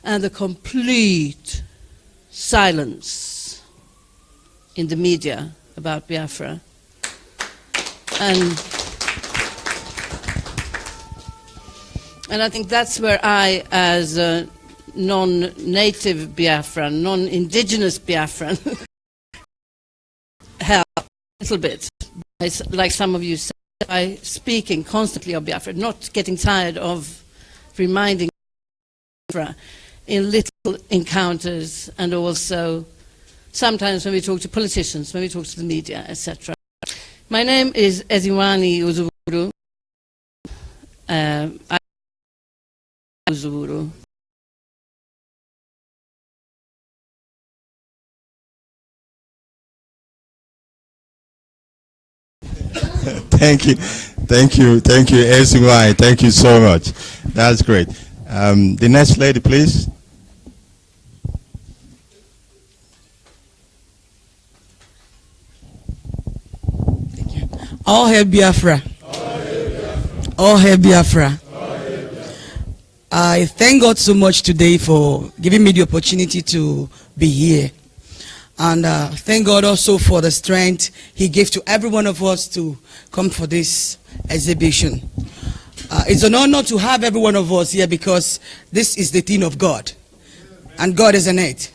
and the complete silence in the media about Biafra. And I think that's where I, as a non-native Biafran, non-indigenous Biafran, help a little bit, like some of you said, by speaking constantly of Biafra, not getting tired of reminding Biafra in little encounters, and also sometimes when we talk to politicians, when we talk to the media, etc. My name is Eziwani Uzuru. Uzuru. Thank you, SY. Thank you so much. That's great. The next lady, please. Thank you. All hail Biafra. All hail Biafra. I thank God so much today for giving me the opportunity to be here. And thank God also for the strength He gave to every one of us to come for this exhibition. It's an honor to have every one of us here because this is the thing of God. And God is in it.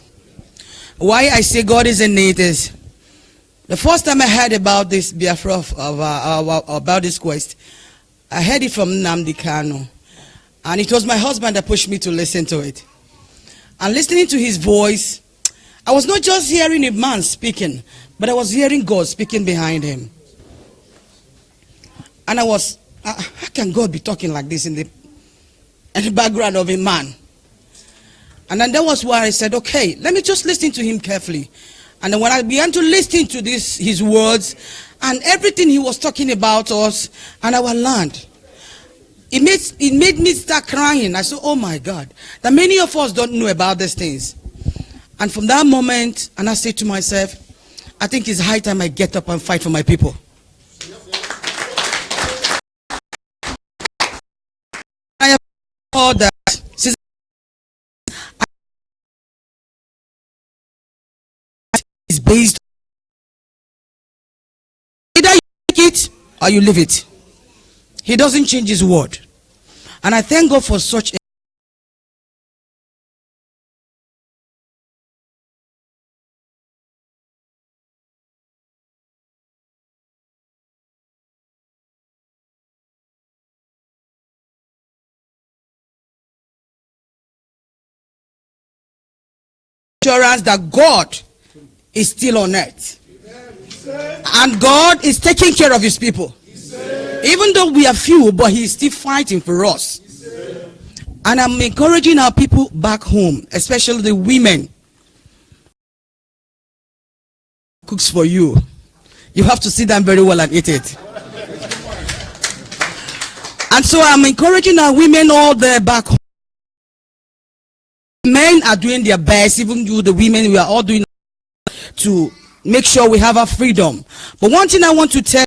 Why I say God is in it is, the first time I heard about this Biafra, about this quest, I heard it from Nnamdi Kanu. And it was my husband that pushed me to listen to it. And listening to his voice, I was not just hearing a man speaking, but I was hearing God speaking behind him. And I was, how can God be talking like this in the background of a man? And then that was why I said, okay, let me just listen to him carefully. And then when I began to listen to his words and everything he was talking about us and our land, it made me start crying. I said, oh my God, that many of us don't know about these things. And from that moment, and I said to myself, I think it's high time I get up and fight for my people. I have heard that is based either you take it or you leave it. He doesn't change his word. And I thank God for such a assurance that God is still on earth. And God is taking care of his people. Even though we are few, but he is still fighting for us. And I'm encouraging our people back home, especially the women. Cooks for you. You have to sit down very well and eat it. And so I'm encouraging our women all there back home. Men are doing their best, even you, the women, we are all doing to make sure we have our freedom. But one thing I want to tell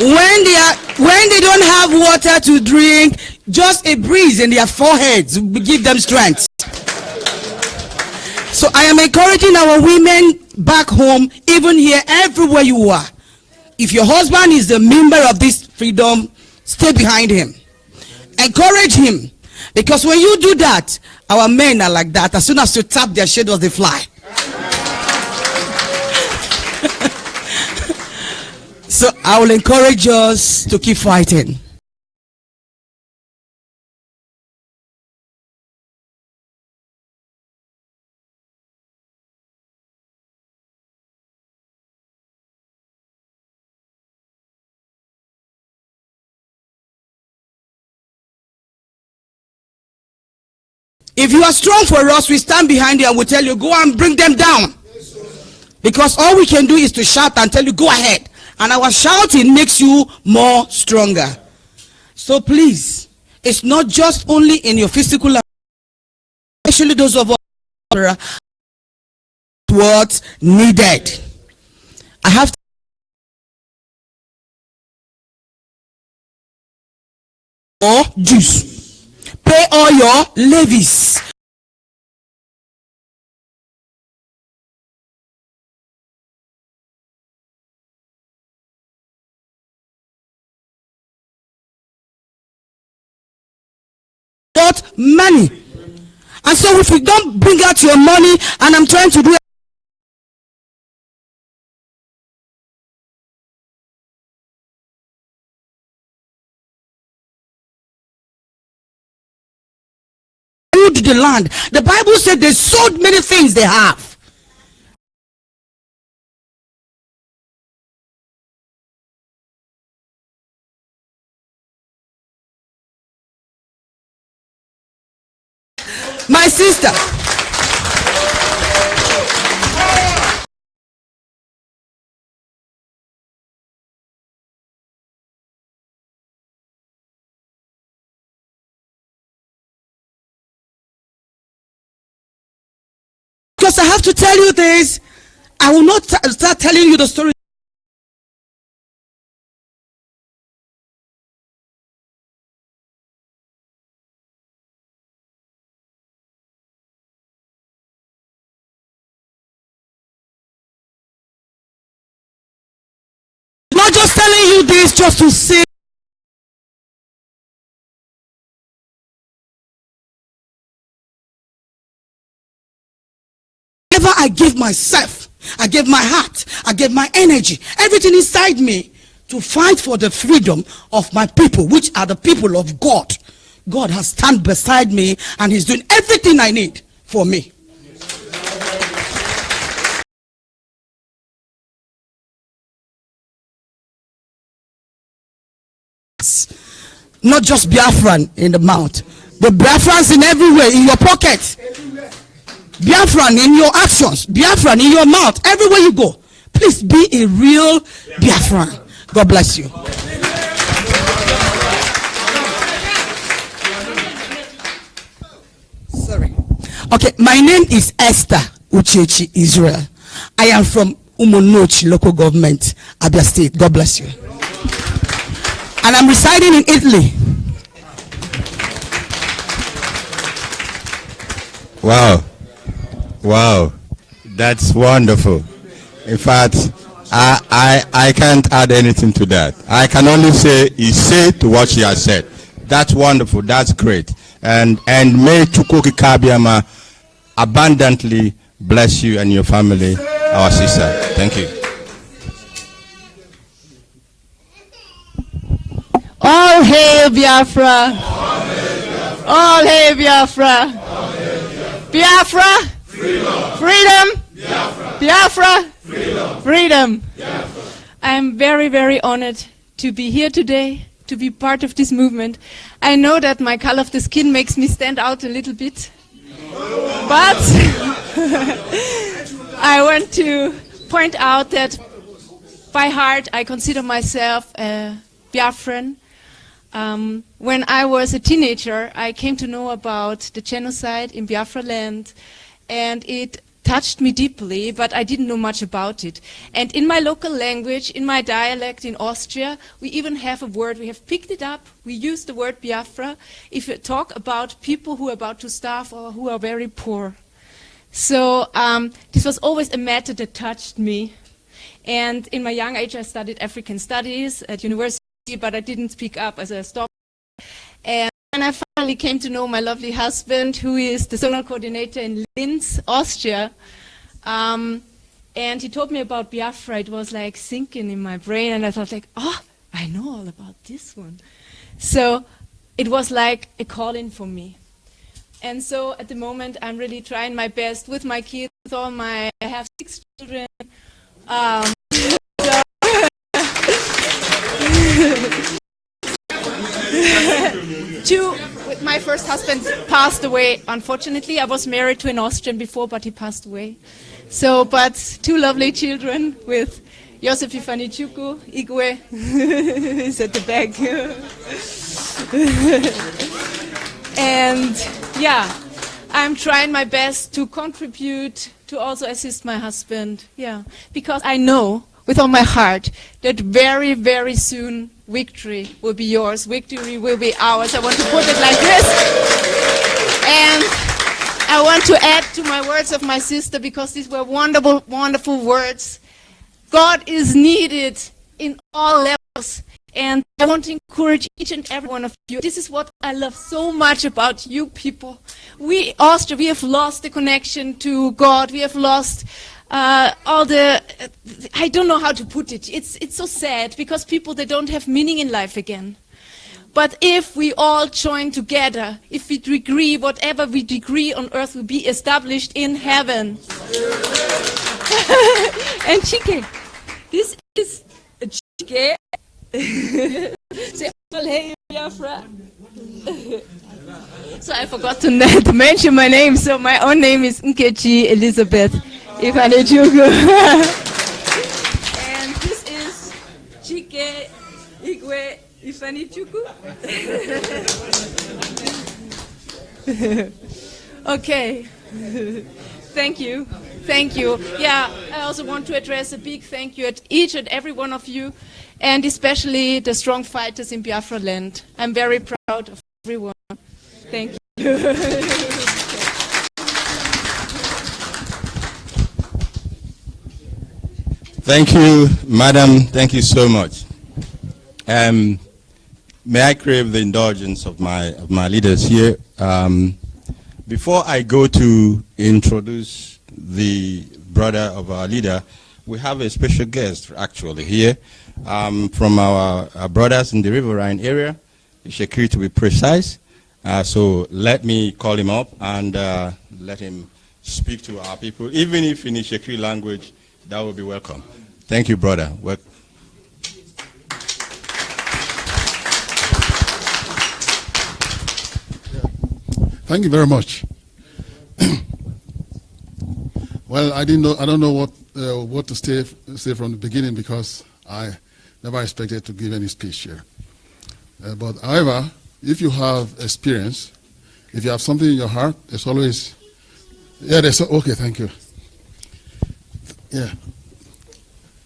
when they don't have water to drink, just a breeze in their foreheads will give them strength. So I am encouraging our women back home, even here, everywhere you are. If your husband is a member of this freedom, stay behind him. Encourage him. Because when you do that, our men are like that. As soon as you tap their shadows, they fly. So I will encourage us to keep fighting. If you are strong for us, we stand behind you and we tell you, go and bring them down. Because all we can do is to shout and tell you, go ahead. And our shouting makes you more stronger. So please, it's not just only in your physical life, especially those of us what's needed. I have to or dues. Pay all your levies. Got money. And so if you don't bring out your money, and I'm trying to do the land, the Bible said they sold many things they have. My sister, because I have to tell you this, I will not start telling you the story. Not just telling you this just to say. Whenever I give myself, I give my heart, I give my energy, everything inside me to fight for the freedom of my people, which are the people of God. God has stand beside me and he's doing everything I need for me. Not just Biafran in the mouth, the Biafrans in everywhere, in your pocket, Biafran in your actions, Biafran in your mouth, everywhere you go. Please be a real Biafran. God bless you. Sorry. Okay, my name is Esther Uchechi Israel. I am from Umunochi local government, Abia State. God bless you. And I'm residing in Italy. Wow. Wow. That's wonderful. In fact, I can't add anything to that. I can only say he said to what she has said. That's wonderful. That's great. And may Chukwuka Kabiama abundantly bless you and your family, our sister. Thank you. All hail Biafra! All hail Biafra! Biafra! Freedom! Biafra! Freedom! I'm very, very honored to be here today, to be part of this movement. I know that my color of the skin makes me stand out a little bit, but I want to point out that by heart I consider myself a Biafran. When I was a teenager, I came to know about the genocide in Biafra land, and it touched me deeply, but I didn't know much about it. And in my local language, in my dialect in Austria, we even have a word. We have picked it up. We use the word Biafra if we talk about people who are about to starve or who are very poor. So this was always a matter that touched me. And in my young age, I studied African studies at university, but I didn't speak up as a stop. And when I finally came to know my lovely husband, who is the zonal coordinator in Linz, Austria, and he told me about Biafra, it was like sinking in my brain, and I thought like, oh, I know all about this one. So it was like a calling for me. And so at the moment, I'm really trying my best with my kids, with all my, I have 6 children. My first husband passed away, unfortunately. I was married to an Austrian before, but he passed away. So, but 2 lovely children with Josef Ifanichuku, Igwe is at the back. And yeah, I'm trying my best to contribute, to also assist my husband. Yeah, because I know with all my heart that very, very soon victory will be yours, victory will be ours. I want to put it like this. And I want to add to my words of my sister, because these were wonderful, wonderful words. God is needed in all levels. And I want to encourage each and every one of you. This is what I love so much about you people. We, Austria, we have lost the connection to God. We have lost all the, I don't know how to put it. It's so sad, because people, they don't have meaning in life again. But if we all join together, if we decree, whatever we decree on earth will be established in heaven. And Chike, this is Chike. Say, hey, Biafra. So I forgot to mention my name. So my own name is Nkechi Elizabeth Ifanechuku. And this is Chike Igwe Ifanechuku. Okay. Thank you. Thank you. Yeah, I also want to address a big thank you at each and every one of you, and especially the strong fighters in Biafra land. I'm very proud of everyone. Thank you. Thank you, madam. Thank you so much. May I crave the indulgence of my leaders here? Before I go to introduce the brother of our leader, we have a special guest actually here from our brothers in the Riverine area, Shekiri to be precise. So let me call him up and let him speak to our people, even if in the Shekiri language, that will be welcome. Thank you, brother. Thank you very much. Well, I don't know what to say from the beginning, because I never expected to give any speech here. But however, if you have experience, if you have something in your heart, there's always, okay, thank you. Yeah,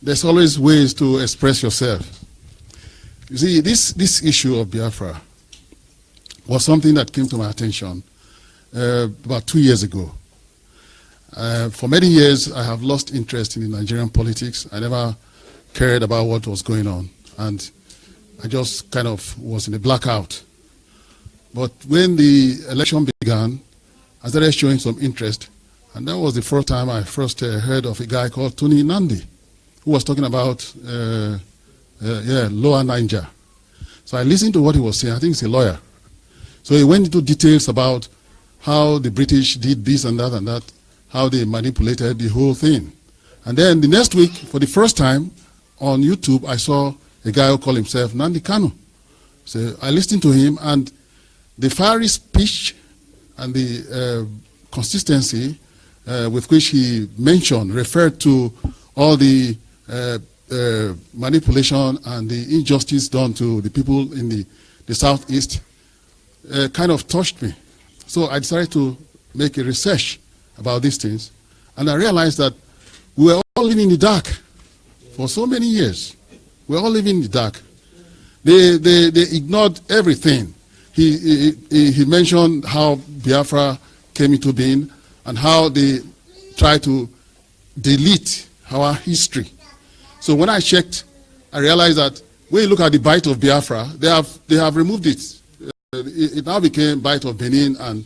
there's always ways to express yourself. You see, this issue of Biafra was something that came to my attention about 2 years ago. For many years, I have lost interest in Nigerian politics. I never cared about what was going on, and I just kind of was in a blackout. But when the election began, I started showing some interest, and that was the first time I first heard of a guy called Tony Nandi, who was talking about Lower Niger. So I listened to what he was saying. I think he's a lawyer. So he went into details about how the British did this and that, how they manipulated the whole thing. And then the next week, for the first time on YouTube, I saw a guy who called himself Nandi Kanu. So I listened to him, and the fiery speech and the consistency with which he referred to all the manipulation and the injustice done to the people in the Southeast kind of touched me. So I decided to make a research about these things, and I realized that we were all living in the dark for so many years. We were all living in the dark. They ignored everything. He mentioned how Biafra came into being and how they tried to delete our history. So when I checked, I realized that when you look at the Bight of Biafra, they have removed it. It now became Bight of Benin, and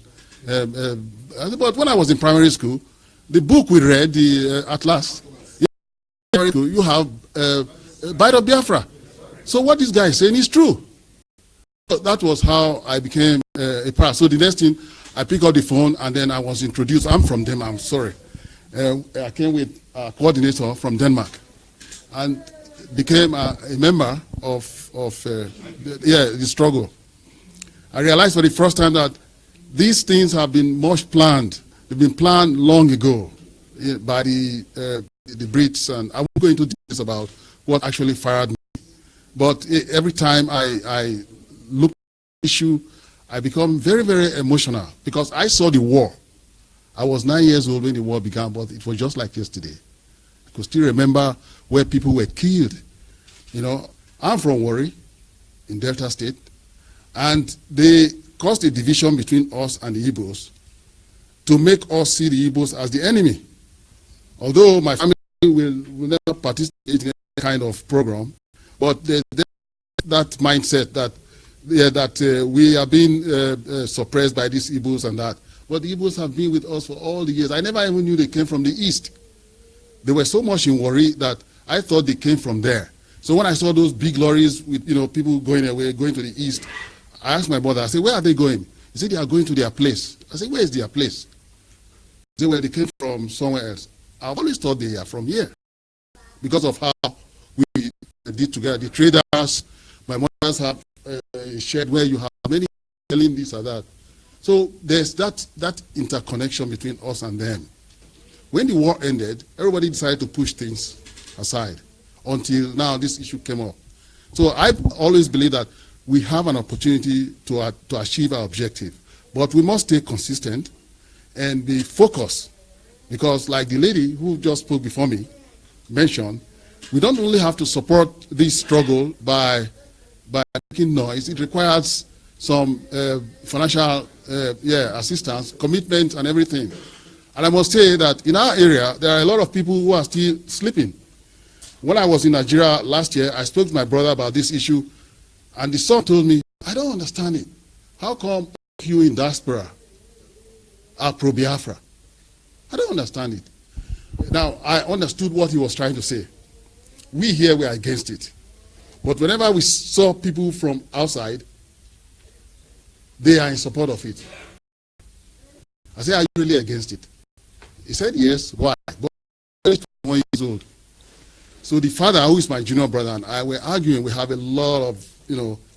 but when I was in primary school, the book we read, the Atlas, you have Bight of Biafra. So what this guy is saying is true. So that was how I became a part. So the next thing, I picked up the phone, and then I was introduced. I'm from Denmark. I'm sorry. I came with a coordinator from Denmark, and became a member of the struggle. I realized for the first time that these things have been much planned. They've been planned long ago by the Brits, and I won't go into details about what actually fired me. But every time I look at the issue, I become very, very emotional, because I saw the war I was 9 years old when the war began, but it was just like yesterday. I could still remember where people were killed. You know, I'm from Warri in Delta State, and they caused a division between us and the Igbos to make us see the Igbos as the enemy. Although my family will never participate in any kind of program, but there's that mindset that we are being suppressed by these Igbos and that. But the Igbos have been with us for all the years. I never even knew they came from the east. They were so much in Warri that I thought they came from there. So when I saw those big lorries with people going away, going to the east, I asked my brother, I said, where are they going? He said, they are going to their place. I said, where is their place? He said, well, they came from somewhere else. I've always thought they are from here because of how we did together. The traders, my mothers have a shed where you have many selling this or that. So there's that interconnection between us and them. When the war ended, everybody decided to push things aside until now this issue came up. So I've always believed that we have an opportunity to achieve our objective, but we must stay consistent and be focused, because like the lady who just spoke before me mentioned, we don't only have to support this struggle by making noise. It requires some financial assistance, commitment, and everything. And I must say that in our area, there are a lot of people who are still sleeping. When I was in Nigeria last year, I spoke to my brother about this issue, and the son told me, I don't understand it. How come you in diaspora are pro-Biafra? I don't understand it. Now, I understood what he was trying to say. We here were against it. But whenever we saw people from outside, they are in support of it. I said, are you really against it? He said, yes. Why? But he's 21 years old. So the father, who is my junior brother, and I were arguing. We have a lot of,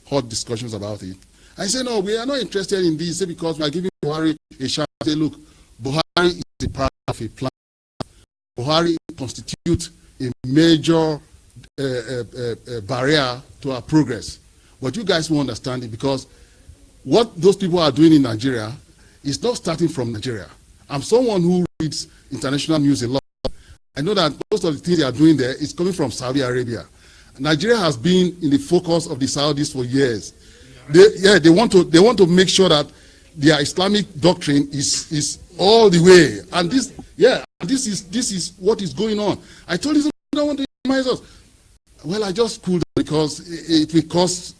hot discussions about it. I said, no, we are not interested in this because we are giving Buhari a chance. I said, look, Buhari is a part of a plan. Buhari constitutes a major barrier to our progress. But you guys won't understand it, because what those people are doing in Nigeria is not starting from Nigeria. I'm someone who reads international news a lot. I know that most of the things they are doing there is coming from Saudi Arabia. Nigeria has been in the focus of the Saudis for years. They want to make sure that their Islamic doctrine is all the way. And this is what is going on. I told you, I don't want to minimize us. Well, I just cooled down because it will cause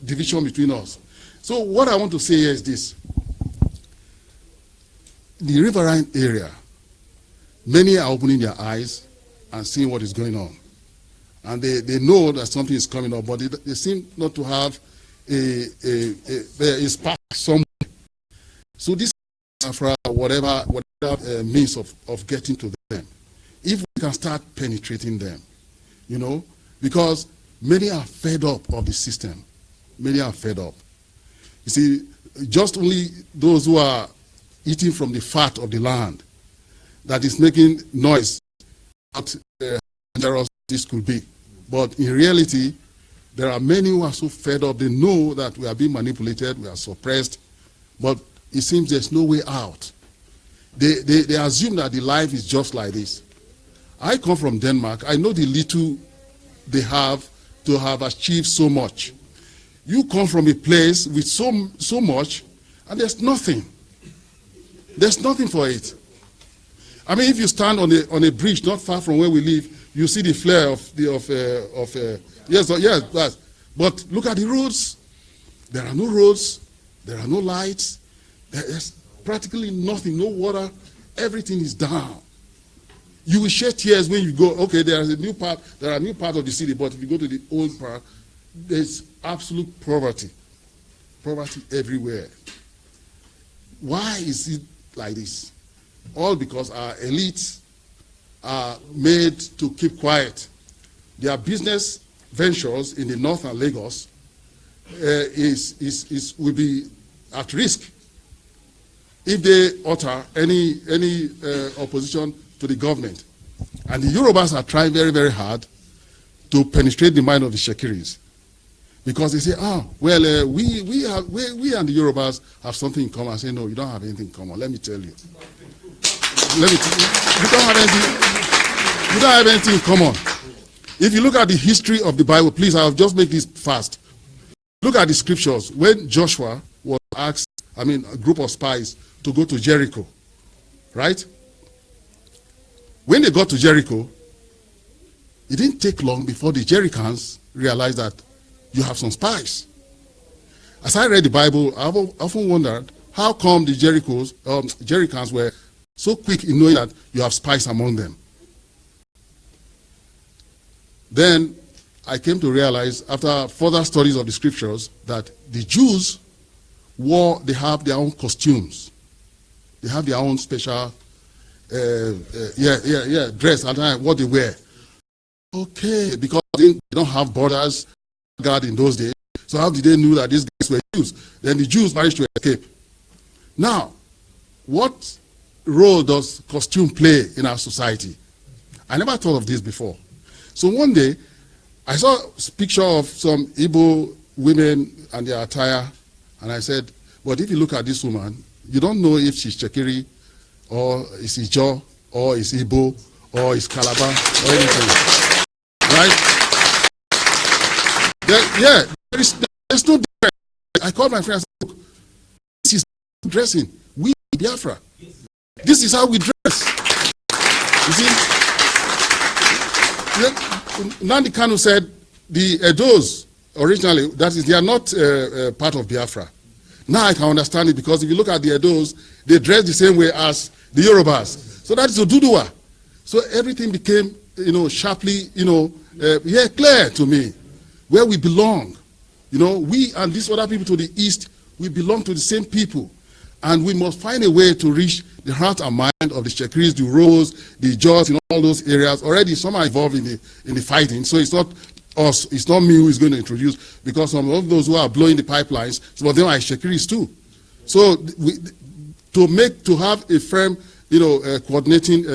division between us. So what I want to say here is this. The riverine area, many are opening their eyes and seeing what is going on. And they know that something is coming up, but they seem not to have a spark somewhere. So this is for whatever means of getting to them. If we can start penetrating them, because many are fed up of the system. Many are fed up. You see, just only those who are eating from the fat of the land that is making noise about how dangerous this could be. But in reality, there are many who are so fed up, they know that we are being manipulated, we are suppressed, but it seems there's no way out. They assume that the life is just like this. I come from Denmark. I know the little they have to have achieved so much. You come from a place with so much, and there's nothing. There's nothing for it. I mean, if you stand on a bridge not far from where we live, you see the flare yes. But look at the roads. There are no roads. There are no lights. There's practically nothing. No water. Everything is down. You will shed tears when you go. Okay, there is a new part. There are new parts of the city, but if you go to the old part, there's absolute poverty. Poverty everywhere. Why is it like this? All because our elites are made to keep quiet. Their business ventures in the north and Lagos will be at risk if they utter any opposition to the government. And the Yorubas are trying very, very hard to penetrate the mind of the Shekiris, because they say, we and the Yorubas have something in common. I say, no, you don't have anything in common. Let me tell you. let me tell you, we don't have anything in common. If you look at the history of the Bible, please, I'll just make this fast. Look at the scriptures. When Joshua was asked, a group of spies to go to Jericho, right? When they got to Jericho, it didn't take long before the Jerichans realized that you have some spies. As I read the Bible, I've often wondered how come the Jerichans were so quick in knowing that you have spies among them. Then I came to realize, after further studies of the scriptures, that the Jews they have their own costumes. They have their own special dress and what they wear. Okay, because they don't have borders guard in those days. So how did they know that these guys were Jews? Then the Jews managed to escape. Now, what role does costume play in our society? I never thought of this before. So one day, I saw a picture of some Igbo women and their attire, and I said, but if you look at this woman, you don't know if she's Chekiri, or is Ijo, or is Igbo, or is Calabar, or anything. Right? There's no difference. I called my friend and said, look, this is dressing. We Biafra. This is how we dress. You see? Nandi Kanu said the Edos originally, that is, they are not part of Biafra. Now I can understand it, because if you look at the Edos, they dress the same way as the Yorubas. So that is Oduduwa. So everything became, sharply, clear to me where we belong. We and these other people to the east, we belong to the same people. And we must find a way to reach the heart and mind of the Chekiris, the Rose, the Jaws, in all those areas. Already some are involved in the fighting. So it's not us, it's not me who is going to introduce, because some of those who are blowing the pipelines, some of them are Chekiris too. So to have a firm, coordinating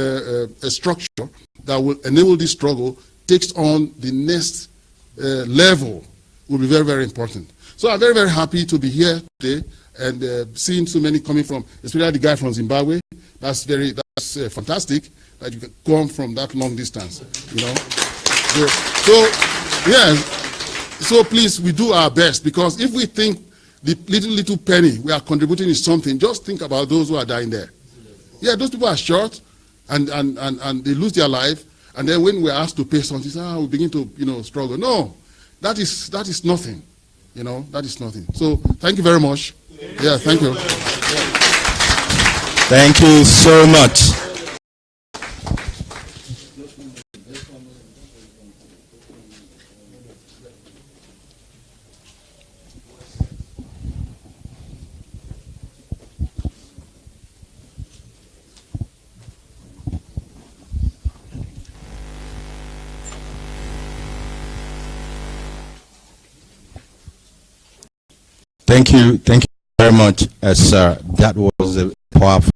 structure that will enable this struggle takes on the next level will be very, very important. So I'm very, very happy to be here today and seeing so many coming from, especially the guy from Zimbabwe. That's fantastic that you can come from that long distance, So please, we do our best, because if we think the little penny we are contributing is something, just think about those who are dying there. Yeah, those people are short and they lose their life, and then when we're asked to pay something, we begin to struggle. No, that is nothing. That is nothing. So thank you very much. Yeah, thank you. Thank you so much. Thank you very much, sir. That was a powerful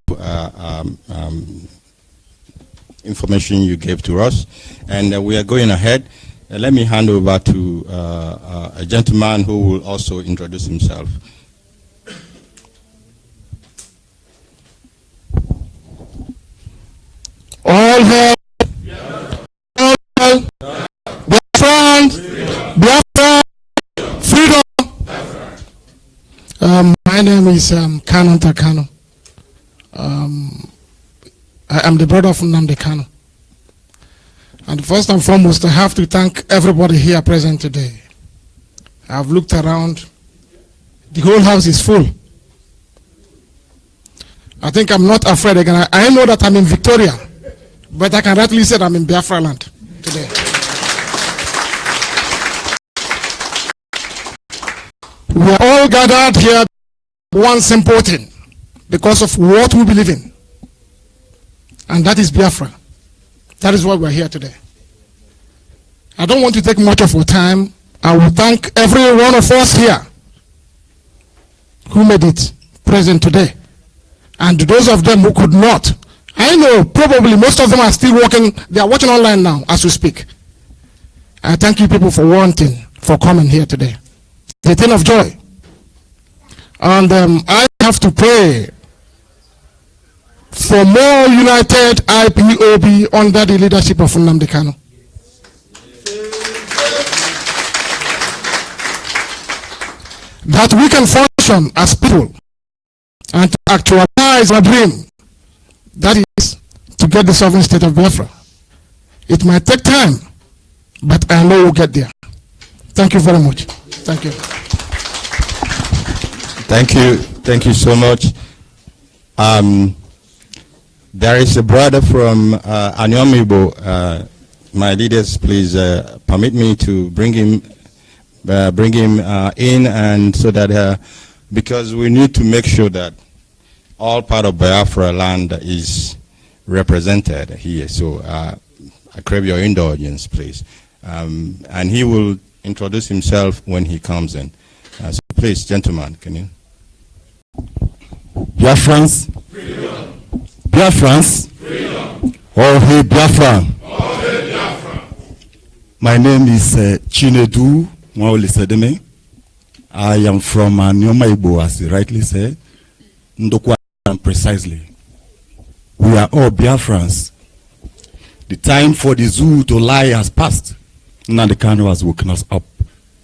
information you gave to us, and we are going ahead. Let me hand over to a gentleman who will also introduce himself. All hail, all hail, freedom. My name is Kanu Takano. I am the brother of Nnamdi Kanu. And first and foremost, I have to thank everybody here present today. I've looked around. The whole house is full. I think I'm not afraid again. I know that I'm in Victoria, but I can rightly say that I'm in Biafra land today. We are all gathered here one simple thing, because of what we believe in, and that is Biafra. That is why we're here today. I don't want to take much of your time. I will thank every one of us here who made it present today, and those of them who could not. I know probably most of them are still working. They are watching online now as we speak. I thank you people for coming here today. It's a thing of joy. And I have to pray for more united IPOB under the leadership of Nnamdi Kanu. That we can function as people and to actualize our dream, that is to get the sovereign state of Biafra. It might take time, but I know we'll get there. Thank you very much. Thank you. Thank you. Thank you so much. There is a brother from Anyomibo. My leaders, please permit me to bring him in, and so that because we need to make sure that all part of Biafra land is represented here. So I crave your indulgence, please. And he will introduce himself when he comes in. So please, gentlemen, can you? Biafrans, freedom. Biafrans, freedom. All hail Biafra. All hail Biafra. My name is Chinedu Mwaulisedeme. I am from Nyoma Igbo, as he rightly said. Ndokwa precisely. We are all Biafrans. The time for the zoo to lie has passed. Nnamdi Kanu has woken us up.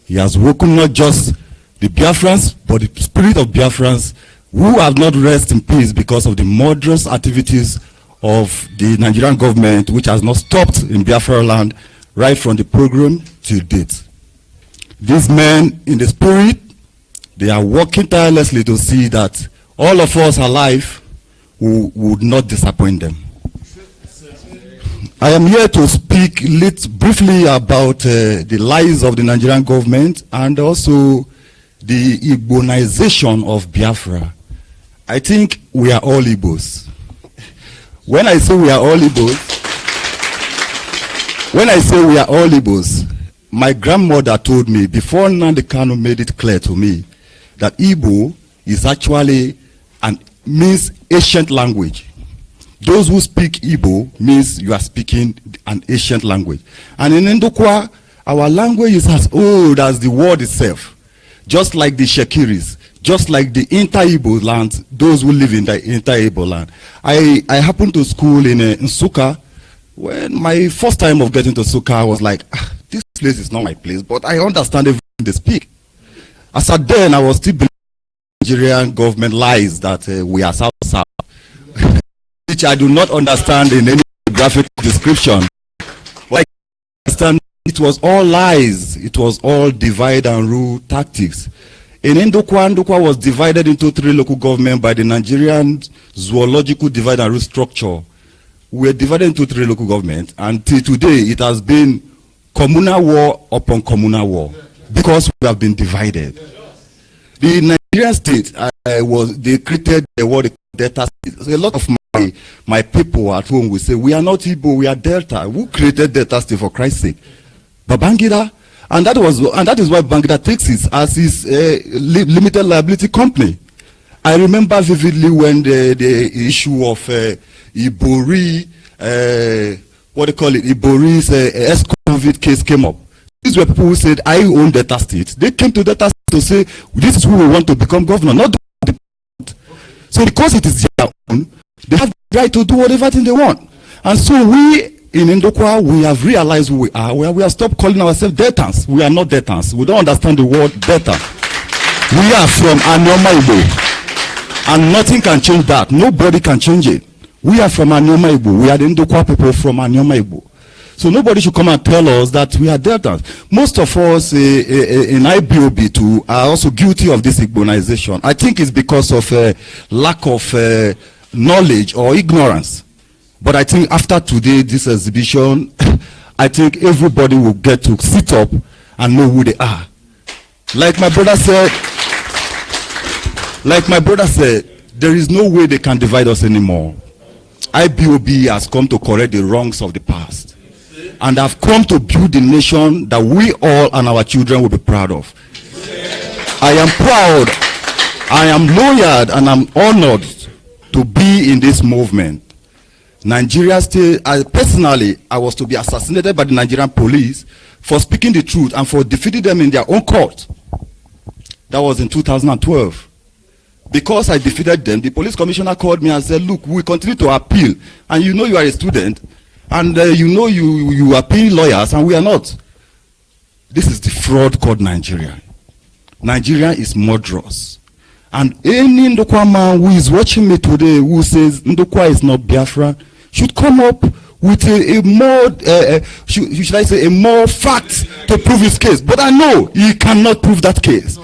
He has woken not just the Biafrans, but the spirit of Biafrans who have not rest in peace because of the murderous activities of the Nigerian government, which has not stopped in Biafra land right from the program till date. These men in the spirit, they are working tirelessly to see that all of us alive would not disappoint them. I am here to speak briefly about the lies of the Nigerian government and also the Igbonization of Biafra. I think we are all Igbos. When I say we are all Igbos, my grandmother told me before Nnamdi Kanu made it clear to me that Igbo is actually means ancient language. Those who speak Igbo means you are speaking an ancient language. And in Ndokwa, our language is as old as the world itself. Just like the Shekiris, just like the inter-Igbo lands, those who live in the inter-Igbo land. I happened to school in Nsukka. When my first time of getting to Nsukka, I was like, this place is not my place, but I understand everything they speak. As at then, I was still believing Nigerian government lies that we are South-South, which I do not understand in any graphic description. But I understand it was all lies. It was all divide and rule tactics. In Ndokwa was divided into 3 local governments by the Nigerian zoological divide and rule structure. We were divided into 3 local governments, and till today it has been communal war upon communal war because we have been divided. The Nigerian state they created what they call Delta state. A lot of my people at home will say, we are not Igbo, we are Delta. Who created Delta state, for Christ's sake? Babangida. And that is why Babangida takes it as his limited liability company. I remember vividly when the issue of Ibori, what they call it, Ibori's ex-convict case came up. These were people who said, I own Delta State. They came to Delta State to say, this is who we want to become governor, not the president. So because it is their own, they have the right to do whatever thing they want. And so we, in Ndokwa, we have realized who we are. We have stopped calling ourselves Deltans. We are not Deltans. We don't understand the word Delta. We are from Anyoma Igbo. And nothing can change that. Nobody can change it. We are from Anyoma Igbo. We are the Ndokwa people from Anyoma Igbo. So nobody should come and tell us that we are Deltans. Most of us in IPOB too are also guilty of this Igbonization. I think it's because of lack of knowledge or ignorance. But I think after today, this exhibition, I think everybody will get to sit up and know who they are. Like my brother said, there is no way they can divide us anymore. IPOB has come to correct the wrongs of the past. And have come to build a nation that we all and our children will be proud of. I am proud, I am loyal, and I'm honored to be in this movement. Nigeria State, personally, I was to be assassinated by the Nigerian police for speaking the truth and for defeating them in their own court. That was in 2012. Because I defeated them, the police commissioner called me and said, look, we continue to appeal. And you know you are a student. And you know you are paying lawyers and we are not. This is the fraud called Nigeria. Nigeria is murderous. And any Ndokwa man who is watching me today who says Ndokwa is not Biafra should come up with a more facts to prove his case. But I know he cannot prove that case.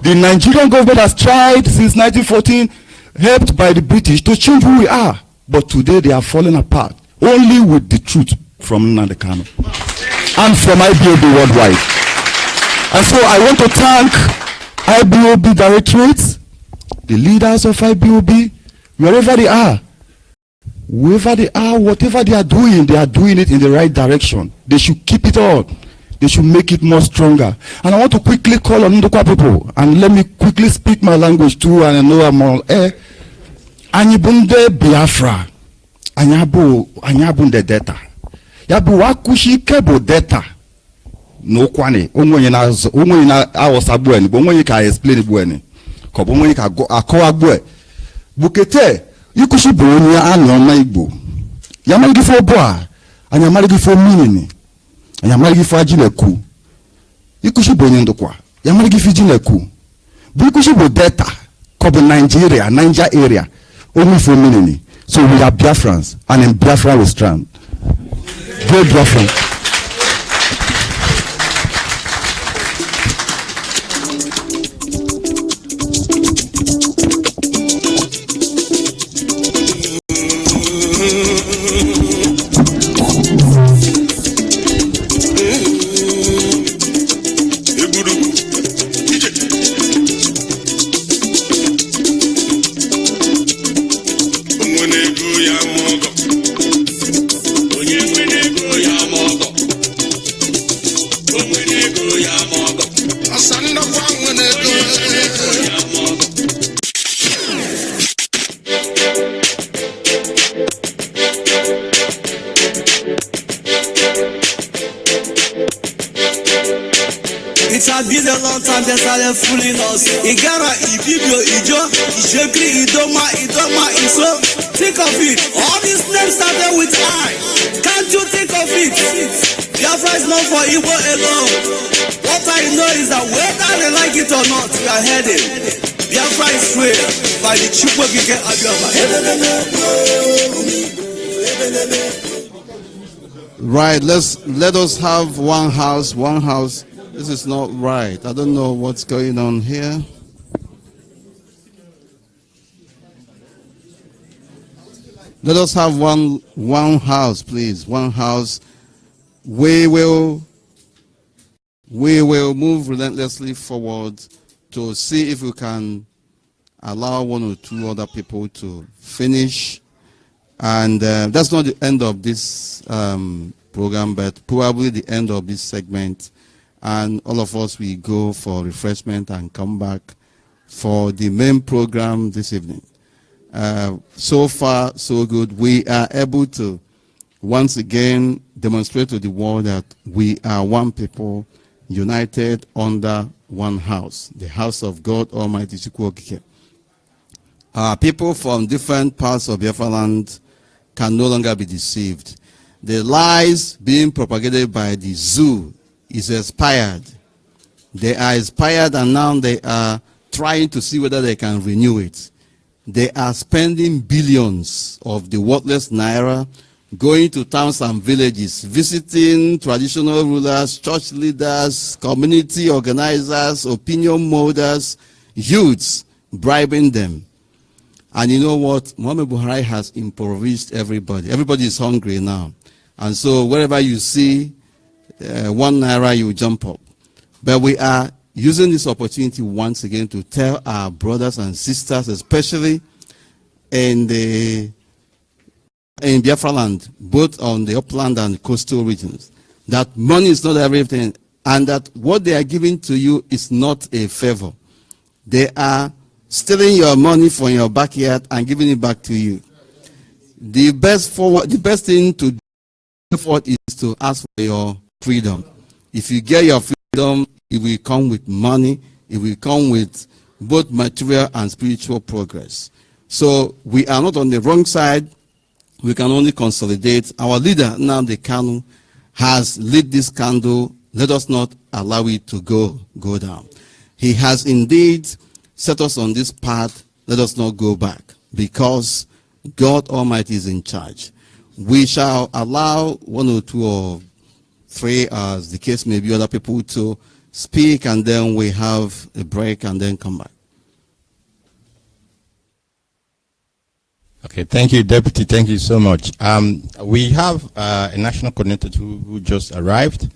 The Nigerian government has tried since 1914, helped by the British, to change who we are. But today they are falling apart. Only with the truth from Nnamdi Kanu and from IPOB worldwide. And so I want to thank IPOB directorates, the leaders of IPOB, wherever they are. Wherever they are, whatever they are doing it in the right direction. They should keep it on. They should make it more stronger. And I want to quickly call on Ndokwa people, and let me quickly speak my language too, and I know I'm all Anyibunde Biafra. Anyabunde data. Yabu wakushi kebo data. No kwane. Onwenye na awosabweni. Onwenye ka explain bweni. Kobo onwenye ka akowa bwe. Bukete. Ikushi bweni ya anyoma igbo. Yamaligi fo boa. Anyamaligi fo minini. Anyamaligi fo ajineku. Ikushi bweni Ndokwa. Yamaligi fo ajineku. Ikushi bo data. Kobo Nigeria area. Only for minini. So we are Biafrans, and in Biafra we stand. Go Biafra. It has been a long time they started fooling us. Igara, Ibibio, Ijo, Ishekri, Idoma, Iso. Think of it. All these names started with I. Can't you think of it? Biafra is not for Igbo alone. What I know is that whether they like it or not, we are headed. Biafra is real by the Chukwokike Abioma. Right, let us have one house. This is not right. I don't know what's going on here. Let us have one house, please. One house. We will move relentlessly forward to see if we can allow one or two other people to finish. And that's not the end of this program, but probably the end of this segment. And all of us will go for refreshment and come back for the main program this evening. So far, so good. We are able to once again demonstrate to the world that we are one people united under one house, the house of God Almighty Chukwokike. People from different parts of Biafra land can no longer be deceived. The lies being propagated by the zoo is expired. They are expired, and now they are trying to see whether they can renew it. They are spending billions of the worthless naira, going to towns and villages, visiting traditional rulers, church leaders, community organizers, opinion molders, youths, bribing them. And you know what? Muhammad Buhari has impoverished everybody. Everybody is hungry now. And so wherever you see 1 naira, you jump up. But we are using this opportunity once again to tell our brothers and sisters, especially in Biafra land, both on the upland and coastal regions, that money is not everything, and that what they are giving to you is not a favor. They are stealing your money from your backyard and giving it back to you. The best thing to do is to ask for your freedom. If you get your freedom, it will come with money, it will come with both material and spiritual progress. So we are not on the wrong side. We can only consolidate. Our leader, Nnamdi Kanu, has lit this candle. Let us not allow it to go down. He has indeed set us on this path. Let us not go back, because God Almighty is in charge. We shall allow 1 or 2 or 3, as the case may be, other people to speak, and then we have a break and then come back. Okay, thank you, Deputy. Thank you so much. We have a national coordinator who just arrived.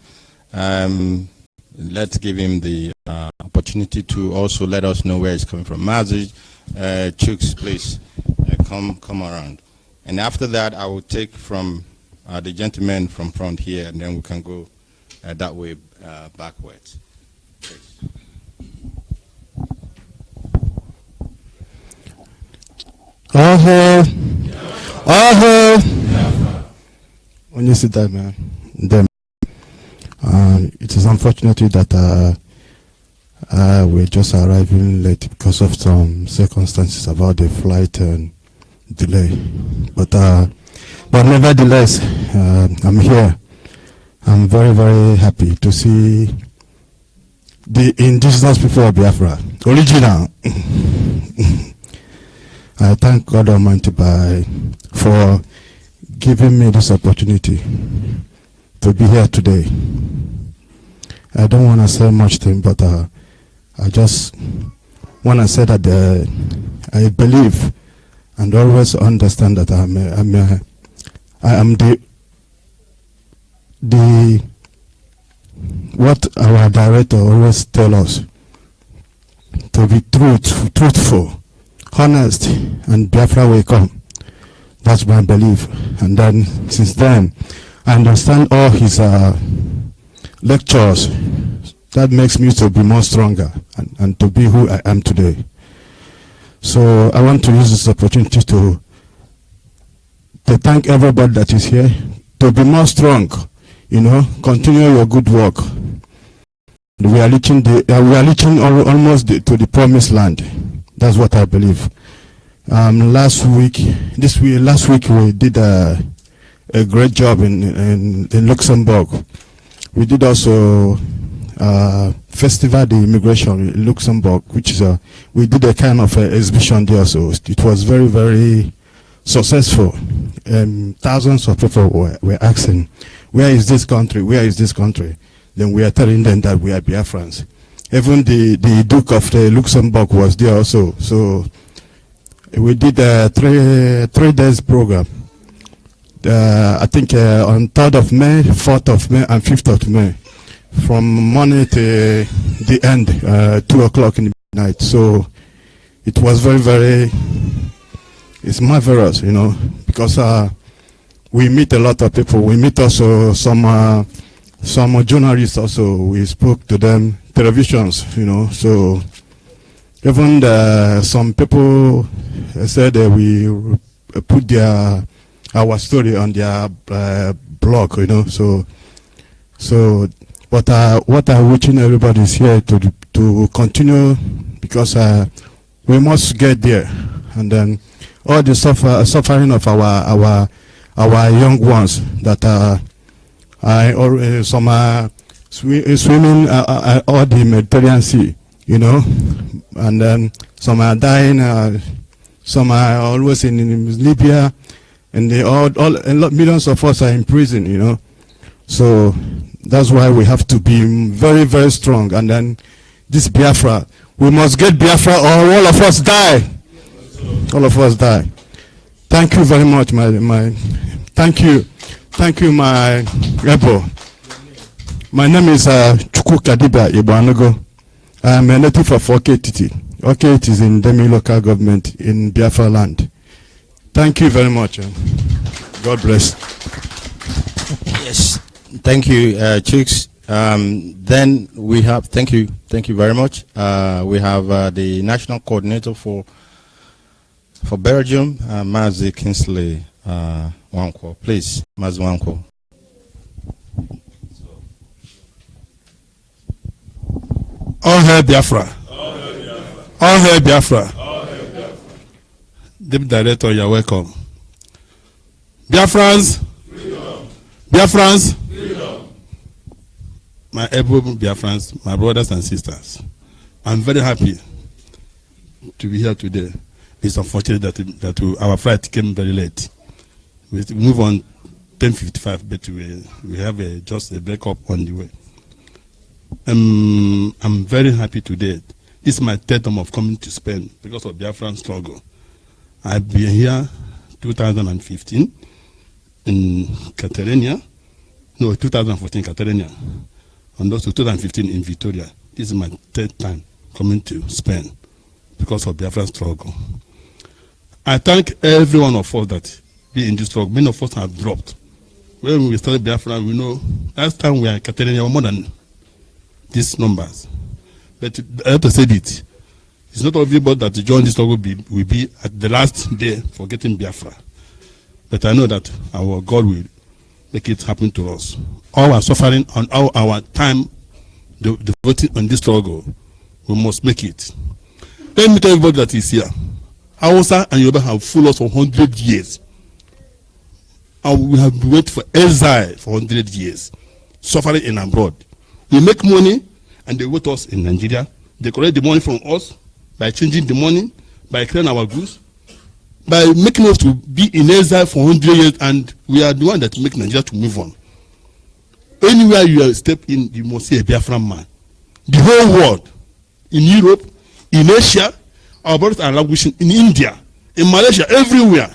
Let's give him the opportunity to also let us know where he's coming from. Mazi Chooks, please come around. And after that, I will take from the gentleman from front here, and then we can go that way backwards. Please. When you see that, man, then it is unfortunate that we're just arriving late because of some circumstances about the flight and delay. But nevertheless, I'm here. I'm very, very happy to see the indigenous people of Biafra, original. I thank God Almighty for giving me this opportunity to be here today. I don't want to say much thing, but I just want to say that I believe and always understand that I am the what our director always tell us, to be truthful, honest, and Biafra will come. That's my belief. And then since then, I understand all his lectures. That makes me to be more stronger and to be who I am today. So I want to use this opportunity to thank everybody that is here, to be more strong, continue your good work. We are reaching almost to the promised land. That's what I believe. Last week we did a great job in Luxembourg. We did also festival the immigration in Luxembourg, which is we did a kind of exhibition there. So it was very, very successful. Thousands of people were asking, "Where is this country? Where is this country?" Then we are telling them that we are Biafrans. Even the Duke of the Luxembourg was there also. So we did a 3 days program. I think on 3rd of May, 4th of May, and 5th of May, from morning to the end, 2 o'clock in the night. So it was very, very, it's marvelous, because we meet a lot of people. We meet also some journalists also. We spoke to them, televisions, so even some people said that we put our story on their blog, so but what I'm wishing everybody is here to continue, because we must get there, and then all the suffering of our young ones that some are swimming all the Mediterranean Sea, and then some are dying, some are always in Libya, and millions of us are in prison, So that's why we have to be very, very strong. And then this Biafra, we must get Biafra, or all of us die. All of us die. Thank you very much, thank you, my rebel. My name is Chukwu Kadiba Ibanago. I am a native of Oketiti. Oketiti is in Demi local government in Biafra land. Thank you very much. God bless. Yes, thank you, Chooks. Then we have, thank you very much. We have the national coordinator for Belgium, Mazi Kingsley Wankwo. Please, Mazi Wankwo. All hail Biafra. All hail Biafra. Deputy Director, you're welcome. Biafrans. Freedom. Biafrans. Freedom. My able Biafrans, my brothers and sisters, I'm very happy to be here today. It's unfortunate that our flight came very late. We move on 10:55, but we have just a breakup on the way. I'm very happy today. This is my third time of coming to Spain because of Biafran struggle. I've been here 2015 in Catalonia, no, 2014 Catalonia, and also 2015 in Vitoria. This is my third time coming to Spain because of Biafran struggle. I thank every one of us that be in this struggle. Many of us have dropped. When we started Biafra, we know last time we were in Catalonia were more than these numbers. But I have to say it. It's not everybody that joined this struggle will be at the last day for getting Biafra. But I know that our God will make it happen to us. All our suffering and all our time devoted on this struggle, we must make it. Let me tell everybody that is here. Hausa and Yoruba have fooled us for 100 years. And we have waited for exile for 100 years, suffering in abroad. We make money and they wait us in Nigeria. They collect the money from us by changing the money, by clearing our goods, by making us to be in exile for 100 years, and we are the one that make Nigeria to move on. Anywhere you step in, you must see a Biafran man. The whole world, in Europe, in Asia, our brothers are languishing, in India, in Malaysia, everywhere.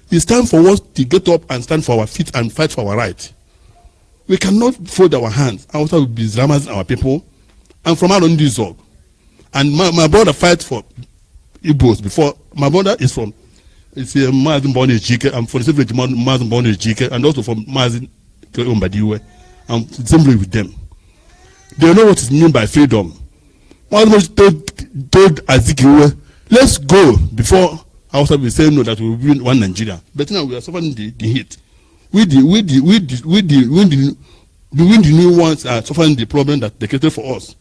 It's time for us to get up and stand for our feet and fight for our right. We cannot fold our hands. I also will be dramas our people. I'm from around this zone. And my brother fight for Igbos before. My brother is from, it's Mazin Boni Jike. I'm from the same village, Mazin Boni Jike, and also from Mazin Umbadiwe. I'm simply with them. They know what is meant by freedom. Told Azikiwe, let's go before outside we say no that we will win one Nigeria. But now we are suffering the heat. We the new ones are suffering the problem that they created for us.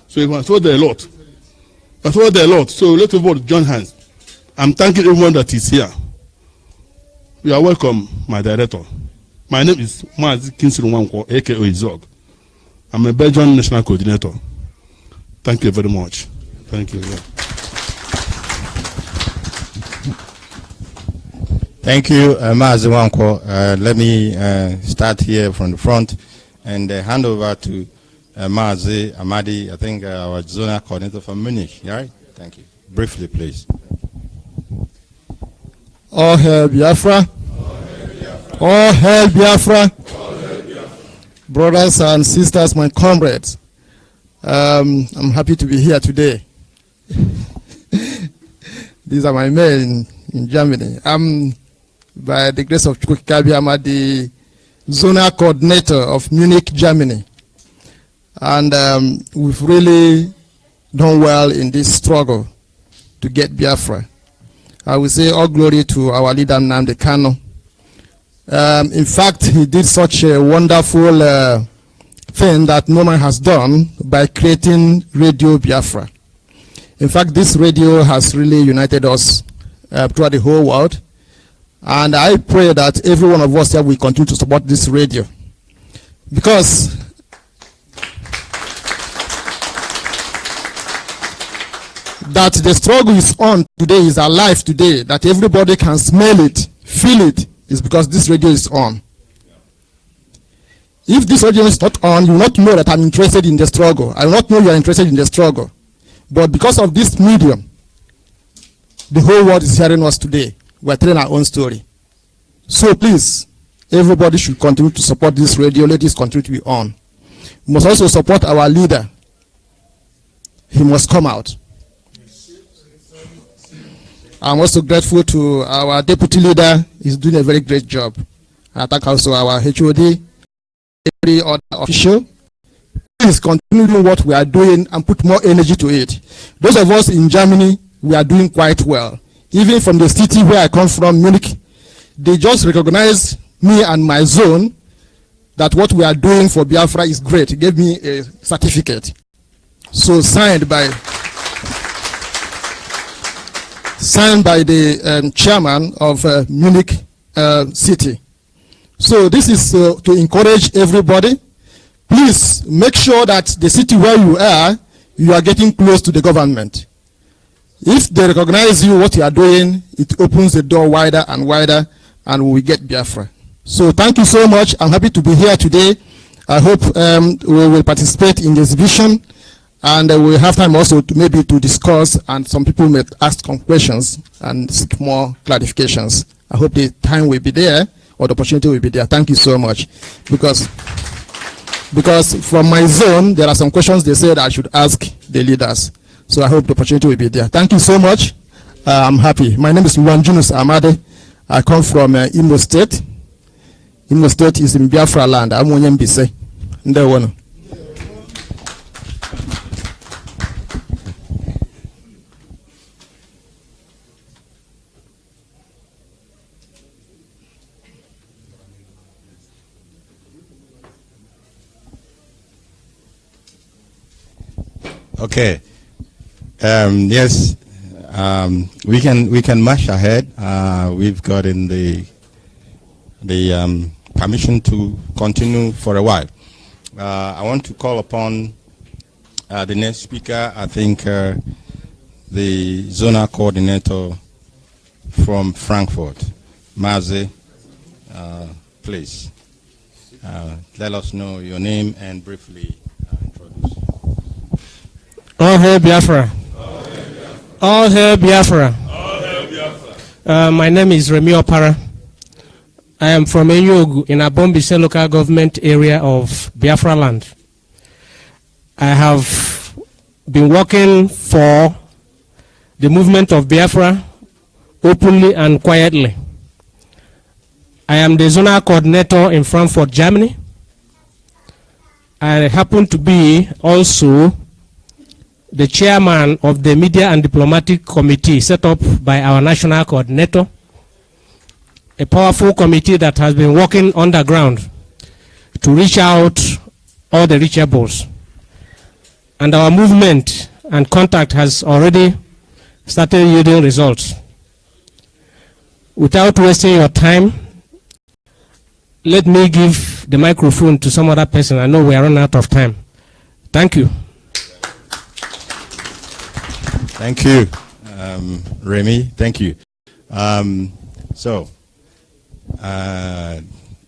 So it was told a lot. I told a lot. So let's everybody join hands. I'm thanking everyone that is here. You are welcome, my director. My name is Mazi Kinsiru Wanko, aka Izog. I'm a Belgian national coordinator. Thank you very much. Thank you. Thank you, Mazi Wanko. Let me start here from the front and hand over to Mazi Amadi, I think our zonal coordinator from Munich. Right? Thank you. Briefly, please. All hail Biafra. All hail Biafra. Brothers and sisters, my comrades, I'm happy to be here today. These are my men in Germany. I'm, by the grace of Chukwukabi, I'm the zonal coordinator of Munich, Germany. And we've really done well in this struggle to get Biafra. I will say all glory to our leader, Nnamdi Kanu. In fact, he did such a wonderful thing that no man has done by creating Radio Biafra. In fact, this radio has really united us throughout the whole world. And I pray that every one of us here will continue to support this radio. Because that the struggle is on today, is alive today, that everybody can smell it, feel it, is because this radio is on. If this radio is not on, you will not know that I'm interested in the struggle. I will not know you are interested in the struggle. But because of this medium, the whole world is hearing us today. We are telling our own story. So please, everybody should continue to support this radio. Let this continue to be on. We must also support our leader. He must come out. I'm also grateful to our deputy leader. He's doing a very great job. I thank also our HOD, every other official. Please continue doing what we are doing and put more energy to it. Those of us in Germany, we are doing quite well. Even from the city where I come from, Munich, they just recognize me and my zone that what we are doing for Biafra is great. He gave me a certificate. So signed by signed by the chairman of Munich city. So this is to encourage everybody. Please make sure that the city where you are getting close to the government. If they recognize you, what you are doing, it opens the door wider and wider, and we will get Biafra. So thank you so much. I'm happy to be here today. I hope we will participate in the exhibition, and we'll have time also to maybe to discuss, and some people may ask some questions and seek more clarifications. I hope the time will be there, or the opportunity will be there. Thank you so much. Because from my zone, there are some questions they said I should ask the leaders. So I hope the opportunity will be there. Thank you so much. I'm happy. My name is Luanjunus Amade. I come from Imo State. Imo State is in Biafra land. I'm Onyembise. Ndewonu. Okay. Yes, we can march ahead. We've gotten the permission to continue for a while. I want to call upon the next speaker. I think the zonal coordinator from Frankfurt, Maze. Please let us know your name and briefly introduce. All hail Biafra. All hail Biafra. My name is Remi Opara. I am from Enyogu in Abombise local government area of Biafra land. I have been working for the movement of Biafra openly and quietly. I am the zonal coordinator in Frankfurt, Germany. I happen to be also the chairman of the Media and Diplomatic Committee set up by our national coordinator, a powerful committee that has been working underground to reach out all the reachables. And our movement and contact has already started yielding results. Without wasting your time, let me give the microphone to some other person. I know we are running out of time. Thank you. Thank you, Remy. Thank you.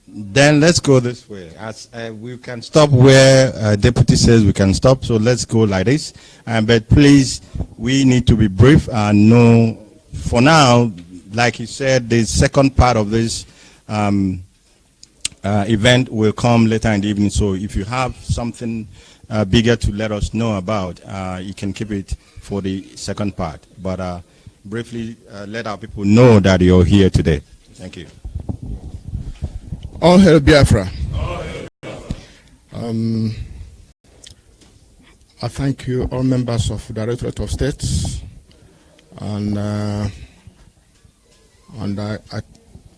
Then let's go this way. As we can stop where deputy says we can stop, so let's go like this. But please, we need to be brief and know. For now, like he said, the second part of this event will come later in the evening. So if you have something bigger to let us know about, you can keep it for the second part. But briefly, let our people know that you're here today. Thank you. All hail Biafra. I thank you, all members of the Directorate of States, and I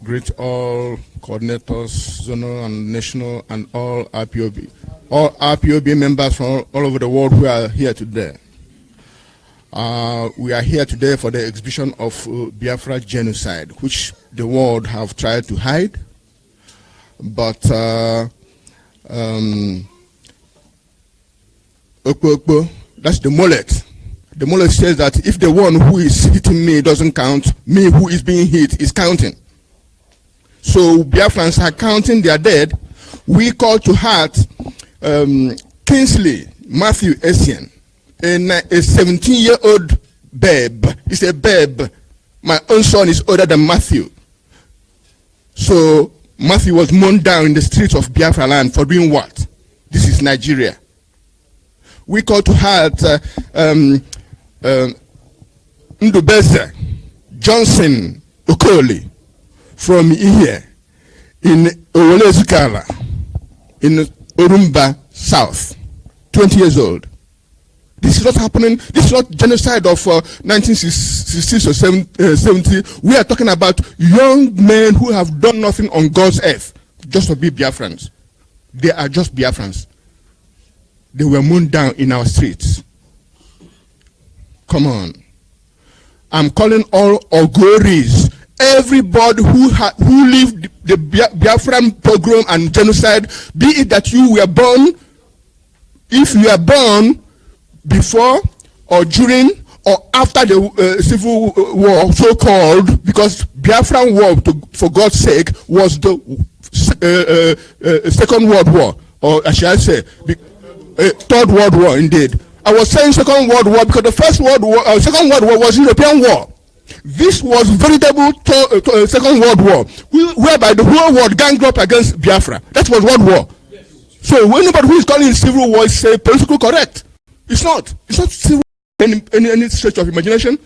greet all coordinators, zonal and national, and all IPOB members from all over the world who are here today. We are here today for the exhibition of Biafra genocide, which the world have tried to hide. But that's the mullet. The mullet says that if the one who is hitting me doesn't count, me who is being hit is counting. So Biafrans are counting their dead. We call to heart Kingsley Matthew Essien, a 17-year-old babe. He's a babe. My own son is older than Matthew. So Matthew was mown down in the streets of Biafra land for doing what? This is Nigeria. We call to heart Ndubeze Johnson Okoli from here in Owolezukala in Orumba South, 20 years old. This is not happening. This is not genocide of 1960s or 70. We are talking about young men who have done nothing on God's earth just to be Biafrans. They are just Biafrans. They were mown down in our streets. Come on. I'm calling all Ogoris, everybody who lived the Biafran pogrom and genocide, be it that you were born, if you were born before or during or after the civil war, so-called, because Biafran war, for God's sake, was the Second World War, or I shall say, Third World War, indeed. I was saying Second World War because the Second World War was European war. This was veritable Second World War, whereby the whole world ganged up against Biafra. That was World War. Yes. So anybody who is calling it civil war is politically correct. It's not. It's not civil in any stretch of imagination.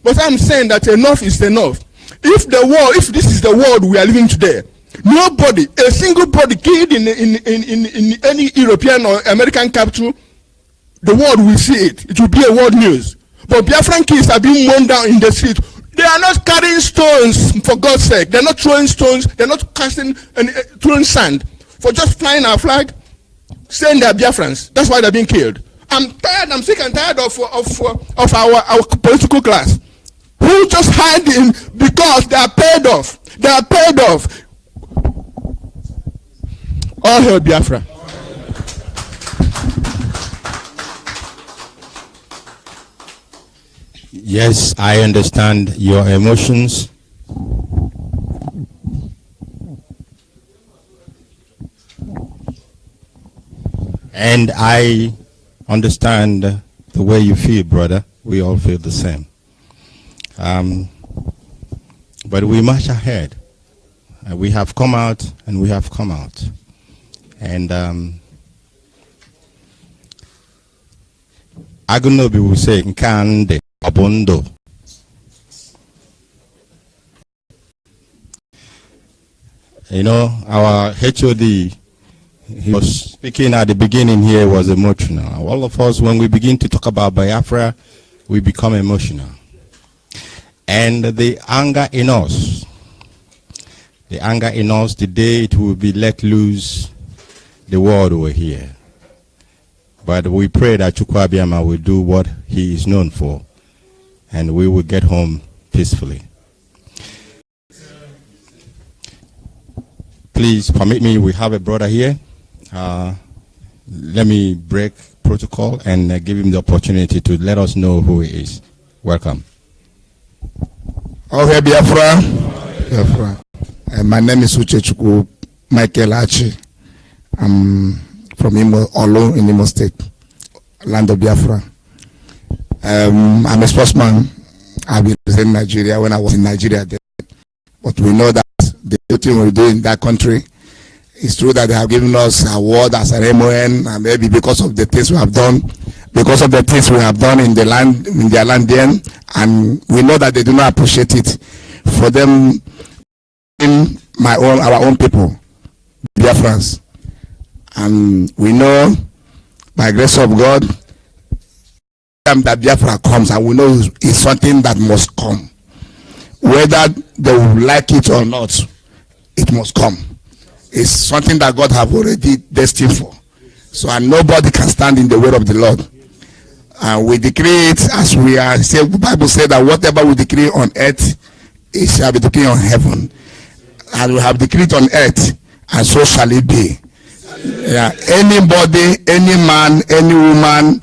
But I'm saying that enough is enough. If this is the world we are living today, nobody, a single body killed in any European or American capital, the world will see it. It will be a world news. But Biafran kids are being mown down in the street. They are not carrying stones, for God's sake. They're not throwing stones. They're not casting and throwing sand for just flying our flag, saying they're Biafrans. That's why they're being killed. I'm tired. I'm sick and tired of our political class who just hide in because they are paid off. They are paid off. All hail Biafra. Yes, I understand your emotions. And I understand the way you feel, brother. We all feel the same. But we march ahead. We have come out and we have come out. And Agunobi will say, Nkande Abondo. You know, our HOD, he was speaking at the beginning here, was emotional. All of us, when we begin to talk about Biafra, we become emotional. And the anger in us, the day it will be let loose, the world will hear. But we pray that Chukwuabiama will do what he is known for, and we will get home peacefully. Please permit me, we have a brother here. Let me break protocol and give him the opportunity to let us know who he is. Welcome. Okay, Biafra. My name is Uchechukwu Michael Achi. I'm from Olo in Imo State, land of Biafra. I'm a sportsman. I represented Nigeria when I was in Nigeria then. But we know that the thing we do in that country, it's true that they have given us an award as an MON, and maybe because of the things we have done, in the land, in their land then, and we know that they do not appreciate it. For them, in our own people, Biafrans, and we know by grace of God that Biafra comes, and we know it's something that must come, whether they will like it or not. It must come. It's something that God have already destined for. So, and nobody can stand in the way of the Lord. And we decree it as we are. The Bible said that whatever we decree on earth, it shall be decreed on heaven. And we have decreed on earth, and so shall it be. Yeah. Anybody, any man, any woman,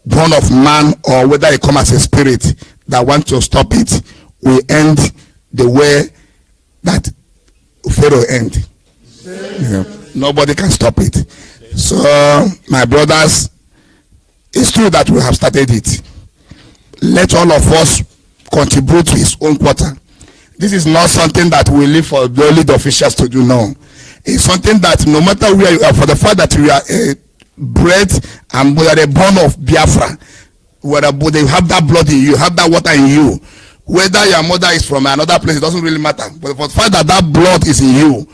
born of man, or whether they come as a spirit that wants to stop it, we end the way that Pharaoh end. Yeah. Nobody can stop it. So, my brothers, it's true that we have started it. Let all of us contribute to his own quota. This is not something that we leave for only the officials to do now. It's something that no matter where you are, for the fact that we are bred and we are a born of Biafra, whether you have that blood in you, have that water in you, whether your mother is from another place, it doesn't really matter. But for the fact that that blood is in you,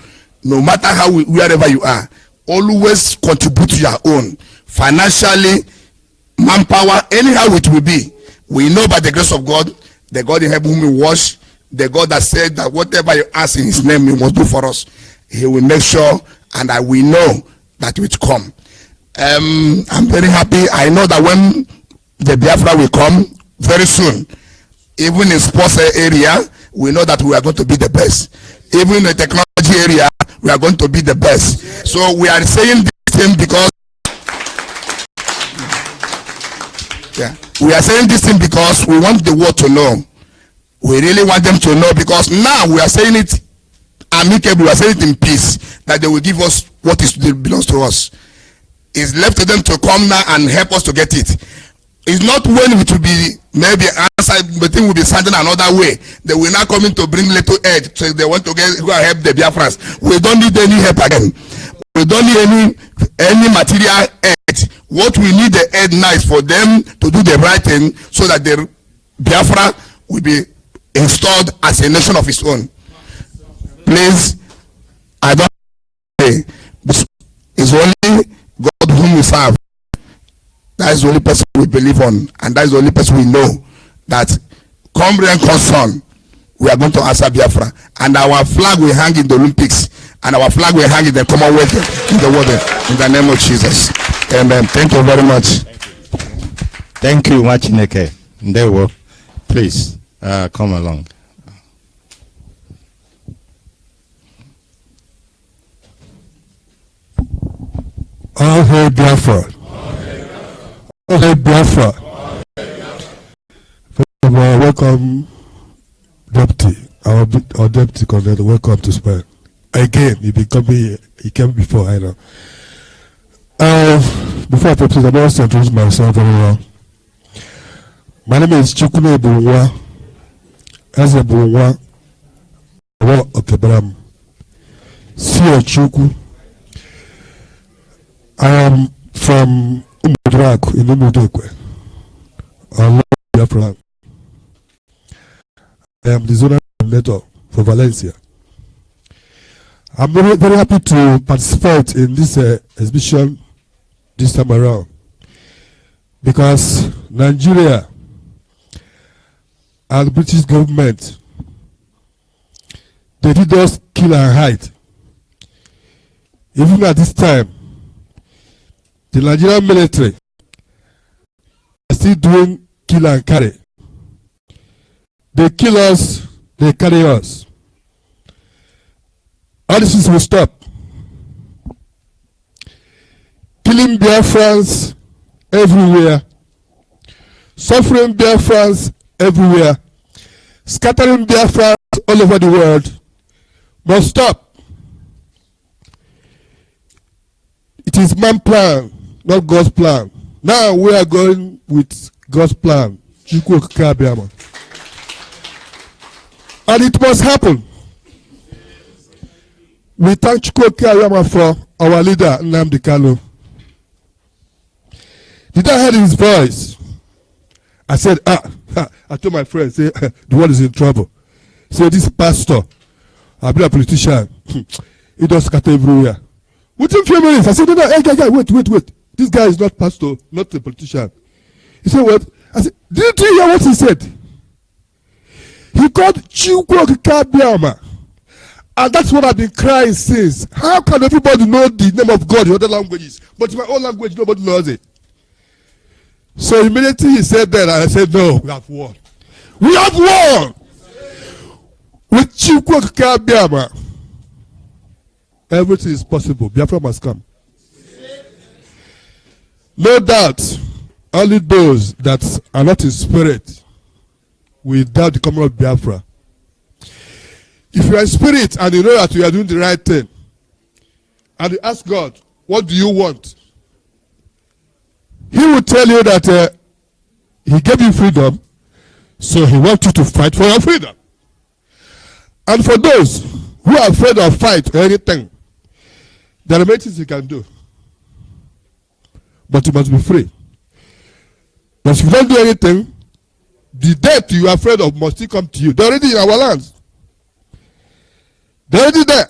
no matter how wherever you are, always contribute to your own, financially, manpower, anyhow it will be. We know by the grace of God, the God in heaven whom we worship, the God that said that whatever you ask in his name, he must do for us. He will make sure, and that we know that it will come. I'm very happy. I know that when the Biafra will come very soon, Even in sports area, we know that we are going to be the best. Even in the technology area, we are going to be the best. So we are saying this thing because we are saying this thing because we want the world to know. We really want them to know, because now we are saying it amicably, we are saying it in peace, that they will give us what belongs to us. It's left to them to come now and help us to get it. It's not when it will be maybe answered, the thing will be standing another way. They will now come in to bring little aid, so they want to go and help the Biafrans. We don't need any help again. We don't need any material aid. What we need the aid now is for them to do the right thing, so that the Biafra will be installed as a nation of its own. Please, I don't say it's only God whom we serve. That is the only person we believe on, and that is the only person we know that come rain, come sun, we are going to answer Biafra. And our flag will hang in the Olympics, and our flag will hang in the Commonwealth, in the world, in the name of Jesus. Amen. Thank you very much. Thank you, Machineke. Ndewo, please come along. All hail Biafra. All hail Biafra. First of all, welcome, Deputy, our Deputy Coordinator. Welcome to Spain. Again, he came before, I know. Before I proceed, I must introduce myself very well. My name is Chukune Bunwa. As a Bunwa, Okebram. Sio Chuku. I am from Umudrak in Umudekwe. I am the zonal coordinator for Valencia. I'm very, very happy to participate in this exhibition this time around, because Nigeria and the British government, they did us kill and hide. Even at this time, the Nigerian military are still doing kill and carry. They kill us, they carry us. All this will stop. Killing Biafrans everywhere, suffering Biafrans everywhere, scattering Biafrans all over the world must stop. It is man's plan, not God's plan. Now we are going with God's plan. And it must happen. We thank Chukwu for our leader, Nnamdi Kanu. Did I hear his voice? I said, I told my friend, say, the world is in trouble. Say, this pastor, I've been a politician. He does scatter everywhere. Within a few minutes, I said, no, hey, guy, wait. This guy is not pastor, not a politician. He said, what? I said, didn't you hear what he said? He called Chukwu Kabiama. And that's what I've been crying since. How can everybody know the name of God in other languages, but in my own language, nobody knows it? So immediately he said that, and I said, no, we have won. We have won! With Chukwu Kabiama, everything is possible. Biafra must come. No doubt, only those that are not in spirit will doubt the coming of Biafra. If you are in spirit and you know that you are doing the right thing, and you ask God, what do you want? He will tell you that he gave you freedom, so he wants you to fight for your freedom. And for those who are afraid of fight or anything, there are many things you can do. But you must be free. But if you don't do anything, the death you are afraid of must still come to you. They're already in our lands. They're already there.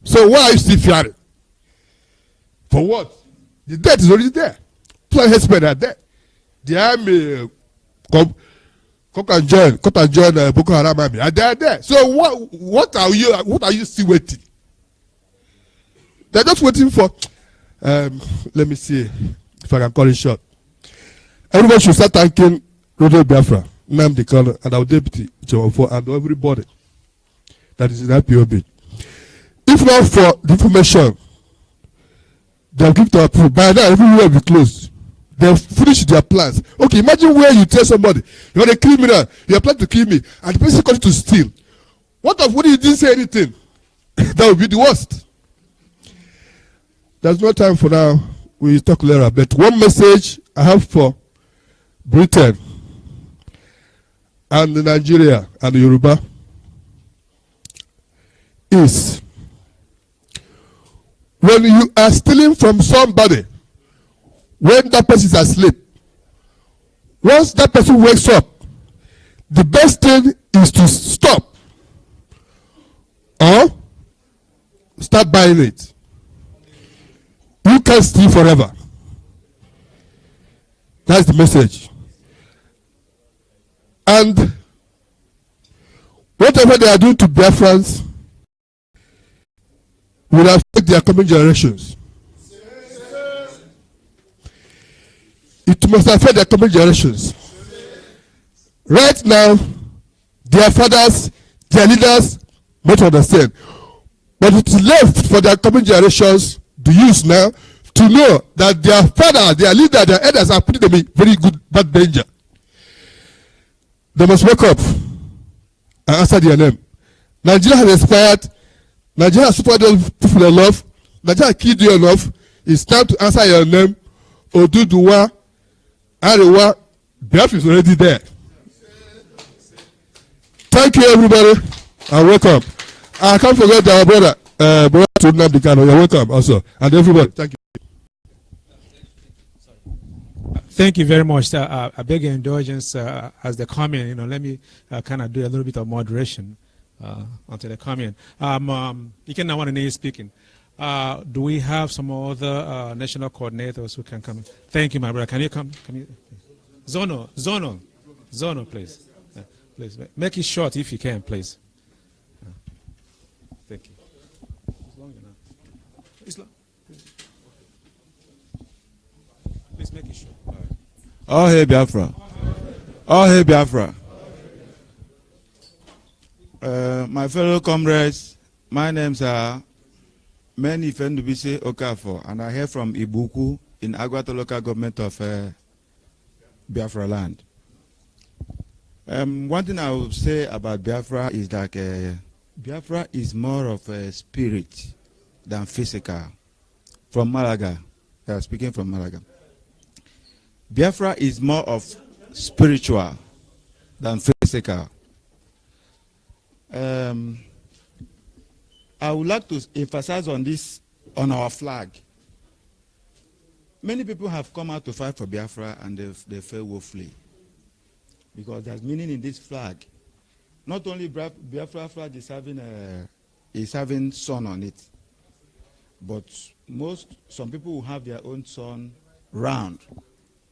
So why are you still fearing? For what? The death is already there. Plus husband are there. The army come and join Boko Haram army. And they are there. So what are you still waiting? They're just waiting for let me see if I can call it short. Everybody should start thanking Radio Biafra. Nnamdi Kanu and our deputy Chewafo and everybody that is in IPOB. If not for the information they'll give to our people, by now everywhere will be closed. They'll finish their plans. Okay, imagine where you tell somebody you're a criminal, you are planning to kill me, and the person comes to steal. What if when you didn't say anything? That would be the worst. There's no time for now. We'll talk later. But one message I have for Britain and Nigeria and Yoruba is when you are stealing from somebody, when that person is asleep, once that person wakes up, the best thing is to stop or start buying it. You can't steal forever. That's the message. And whatever they are doing to Biafrans will affect their coming generations. It must affect their coming generations. Right now, their fathers, their leaders don't understand. But it's left for their coming generations to use now to know that their father, their leader, their elders are putting them in very bad danger. They must wake up and answer their name. Nigeria has expired. Nigeria has suffered those people enough. Nigeria has killed you enough. It's time to answer your name. Oduduwa, Arewa, Biafra is already there. Thank you, everybody, and welcome. I can't forget our brother, brother Nnamdi Kanu. You're welcome also, and everybody. Thank you. Thank you very much. I beg your indulgence as they come in. Let me kind of do a little bit of moderation until they come in. You can now want to speaking. Do we have some other national coordinators who can come? Thank you, my brother. Can you come? Can you? Zono, please. Please make it short if you can, please. Thank you. It's long enough. It's long. Please make it short. All hail Biafra. All hail Biafra. My fellow comrades, my names are Many Fendubise Okafor, and I hail from Ibuku in Agwata local government of Biafra land. One thing I will say about Biafra is that Biafra is more of a spirit than physical. From Malaga, speaking from Malaga. Biafra is more of spiritual than physical. I would like to emphasize on this, on our flag. Many people have come out to fight for Biafra and they fail woefully. Because there's meaning in this flag. Not only Biafra flag is having sun on it, but some people will have their own sun round.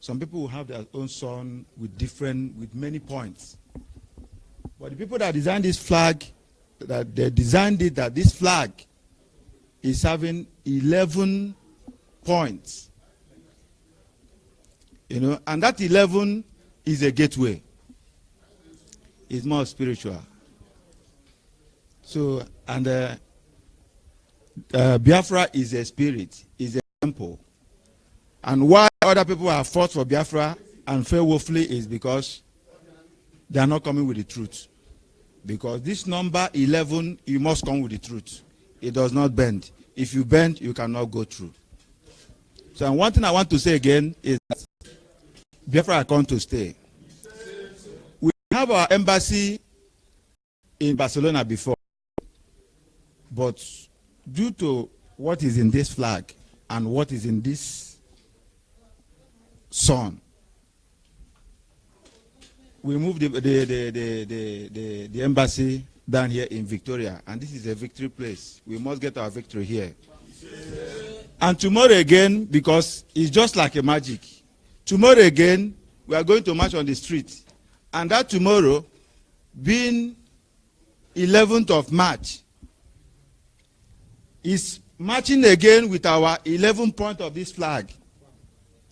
Some people will have their own sun with many points. But the people that designed this flag, that they designed it that this flag is having 11 points. And that 11 is a gateway. It's more spiritual. So, and Biafra is a spirit, is a temple. And why other people have fought for Biafra and fail woefully is because they are not coming with the truth. Because this number 11, you must come with the truth. It does not bend. If you bend, you cannot go through. So, and one thing I want to say again is that Biafra are going to stay. We have our embassy in Barcelona before, but due to what is in this flag and what is in this sun, we moved the embassy down here in Victoria, and this is a victory place. We must get our victory here. And tomorrow again, because it's just like a magic, tomorrow again, we are going to march on the street. And that tomorrow, being 11th of March, is marching again with our 11 point of this flag.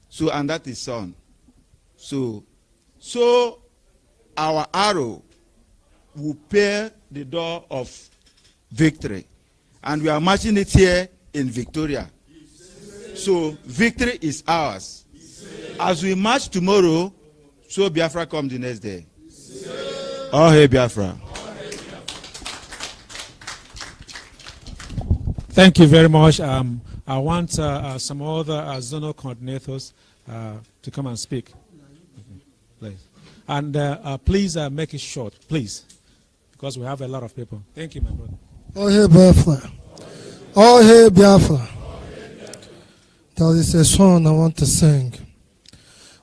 So, and that is sun. So our arrow will pave the door of victory. And we are marching it here in Victoria. So victory is ours. As we march tomorrow, so Biafra comes the next day. All hail Biafra. Thank you very much. I want some other zonal coordinators to come and speak. Please. And please make it short, please, because we have a lot of people. Thank you, my brother. All hail Biafra. All hail Biafra. There is a song I want to sing.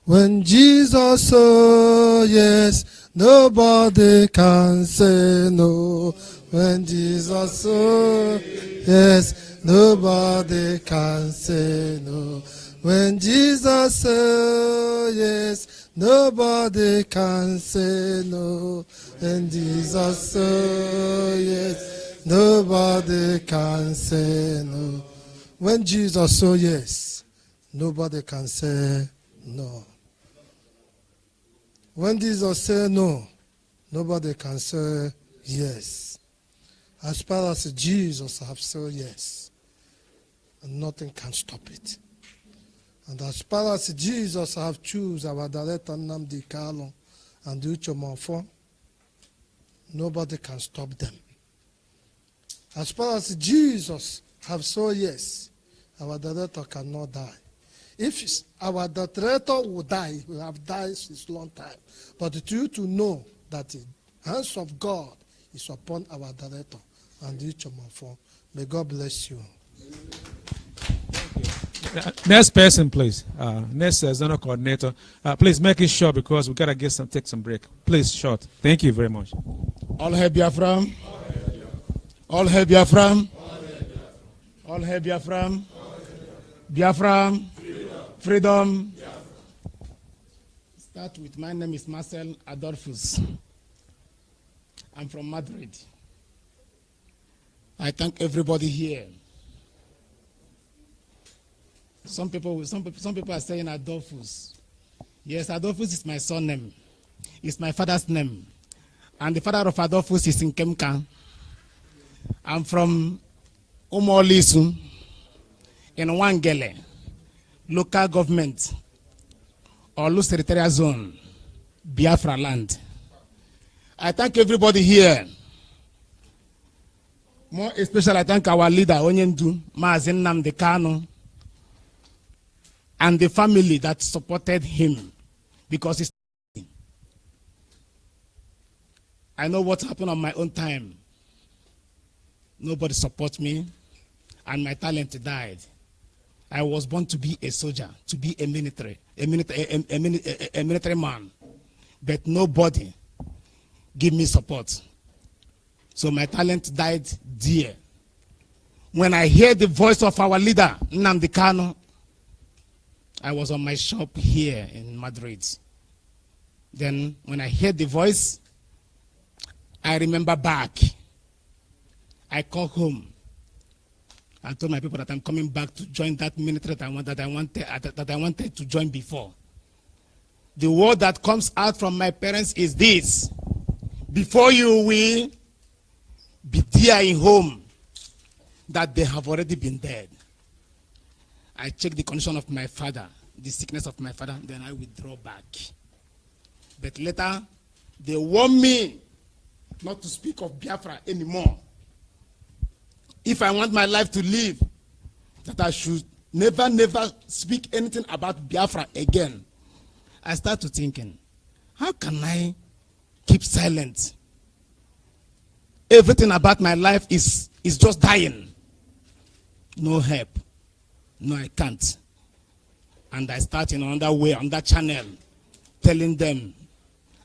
When Jesus says yes, nobody can say no. When Jesus says yes, nobody can say no. When Jesus says yes, nobody can say no. When Jesus says yes, nobody can say no. When Jesus says yes, nobody can say no. When Jesus says no, nobody can say yes. As far as Jesus have said yes, and nothing can stop it. And as far as Jesus have choose our director Nnamdi Kanu and Uche Monfon, nobody can stop them. As far as Jesus have said yes, our director cannot die. If our director will die, he will have died since long time. But it's you to know that the hands of God is upon our director and each of my phone. May God bless you. Next person, please. Next zonal coordinator. Please make it short because we gotta take some break. Please, short. Thank you very much. All hail Biafra. All hail Biafra. All hail Biafra. Biafra. Freedom. Start with my name is Marcel Adolphus. I'm from Madrid. I thank everybody here. Some people are saying Adolphus. Yes, Adolphus is my son name. It's my father's name. And the father of Adolphus is in Kemka. I'm from Umolisu in Wangele, local government, or Olu Territorial Zone, Biafra land. I thank everybody here. More especially, I thank our leader, Onyendu, Maazị Nnamdi Kanu, and the family that supported him, because it's, I know what happened on my own time. Nobody support me, and my talent died. I was born to be a soldier, to be a military man, but nobody give me support. So my talent died dear. When I heard the voice of our leader, Nnamdi Kanu, I was on my shop here in Madrid. Then when I heard the voice, I remember back. I called home. I told my people that I'm coming back to join that military that I wanted to join before. The word that comes out from my parents is this: before you will be there in home, that they have already been dead. I checked the condition of my father, the sickness of my father, then I withdraw back. But later, they warned me not to speak of Biafra anymore. If I want my life to live, that I should never speak anything about Biafra again. I started thinking, how can I keep silent? Everything about my life is just dying. No help. No, I can't. And I start in another way, on that channel, telling them.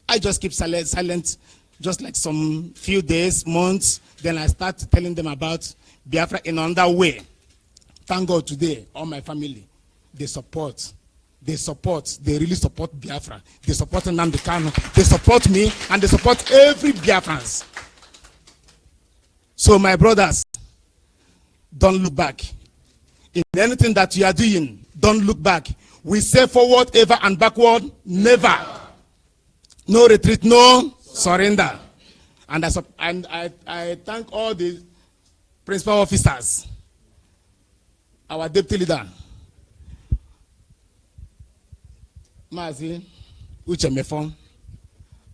I just keep silent, just like some few days, months. Then I start telling them about Biafra in another way. Thank God today, all my family, they really support Biafra. They support Nnamdi Kanu. They support me, and they support every Biafrans. So my brothers, don't look back. In anything that you are doing, don't look back. We say forward ever and backward never. no retreat, no surrender. And I thank all the principal officers, our deputy leader, Mazi Uchemefon,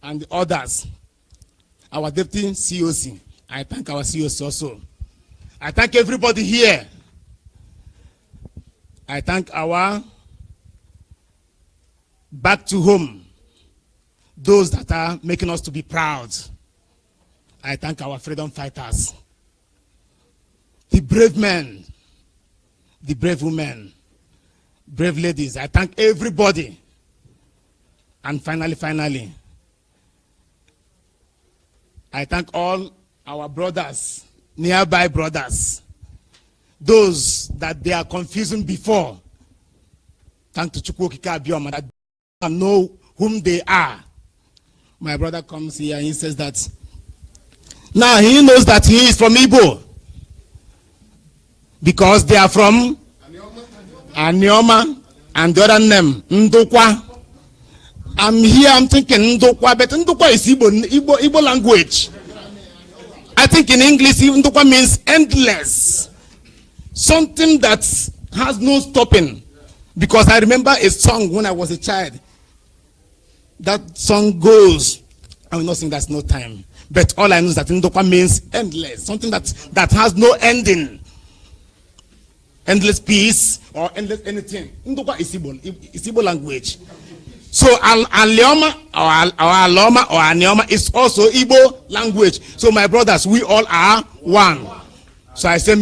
and the others, our deputy COC. I thank our COC also. I thank everybody here. I thank our back to home, those that are making us to be proud. I thank our freedom fighters, the brave men, the brave women, brave ladies. I thank everybody. And finally, I thank all our brothers, nearby brothers, those that they are confusing before. Thank to Chukwokika Abioma that they know whom they are. My brother comes here and he says that now he knows that he is from Igbo because they are from Anioma and the other name Ndokwa. I'm here, I'm thinking Ndokwa, but Ndokwa is Igbo language. I think in English, Ndokwa means endless. Something that has no stopping. Because I remember a song when I was a child. That song goes, I will not sing, that's no time. But all I know is that Ndokwa means endless. Something that has no ending. Endless peace or endless anything. Ndokwa is Igbo language. So Alioma or Aloma or Anioma is also Igbo language. So my brothers, we all are one. So I say,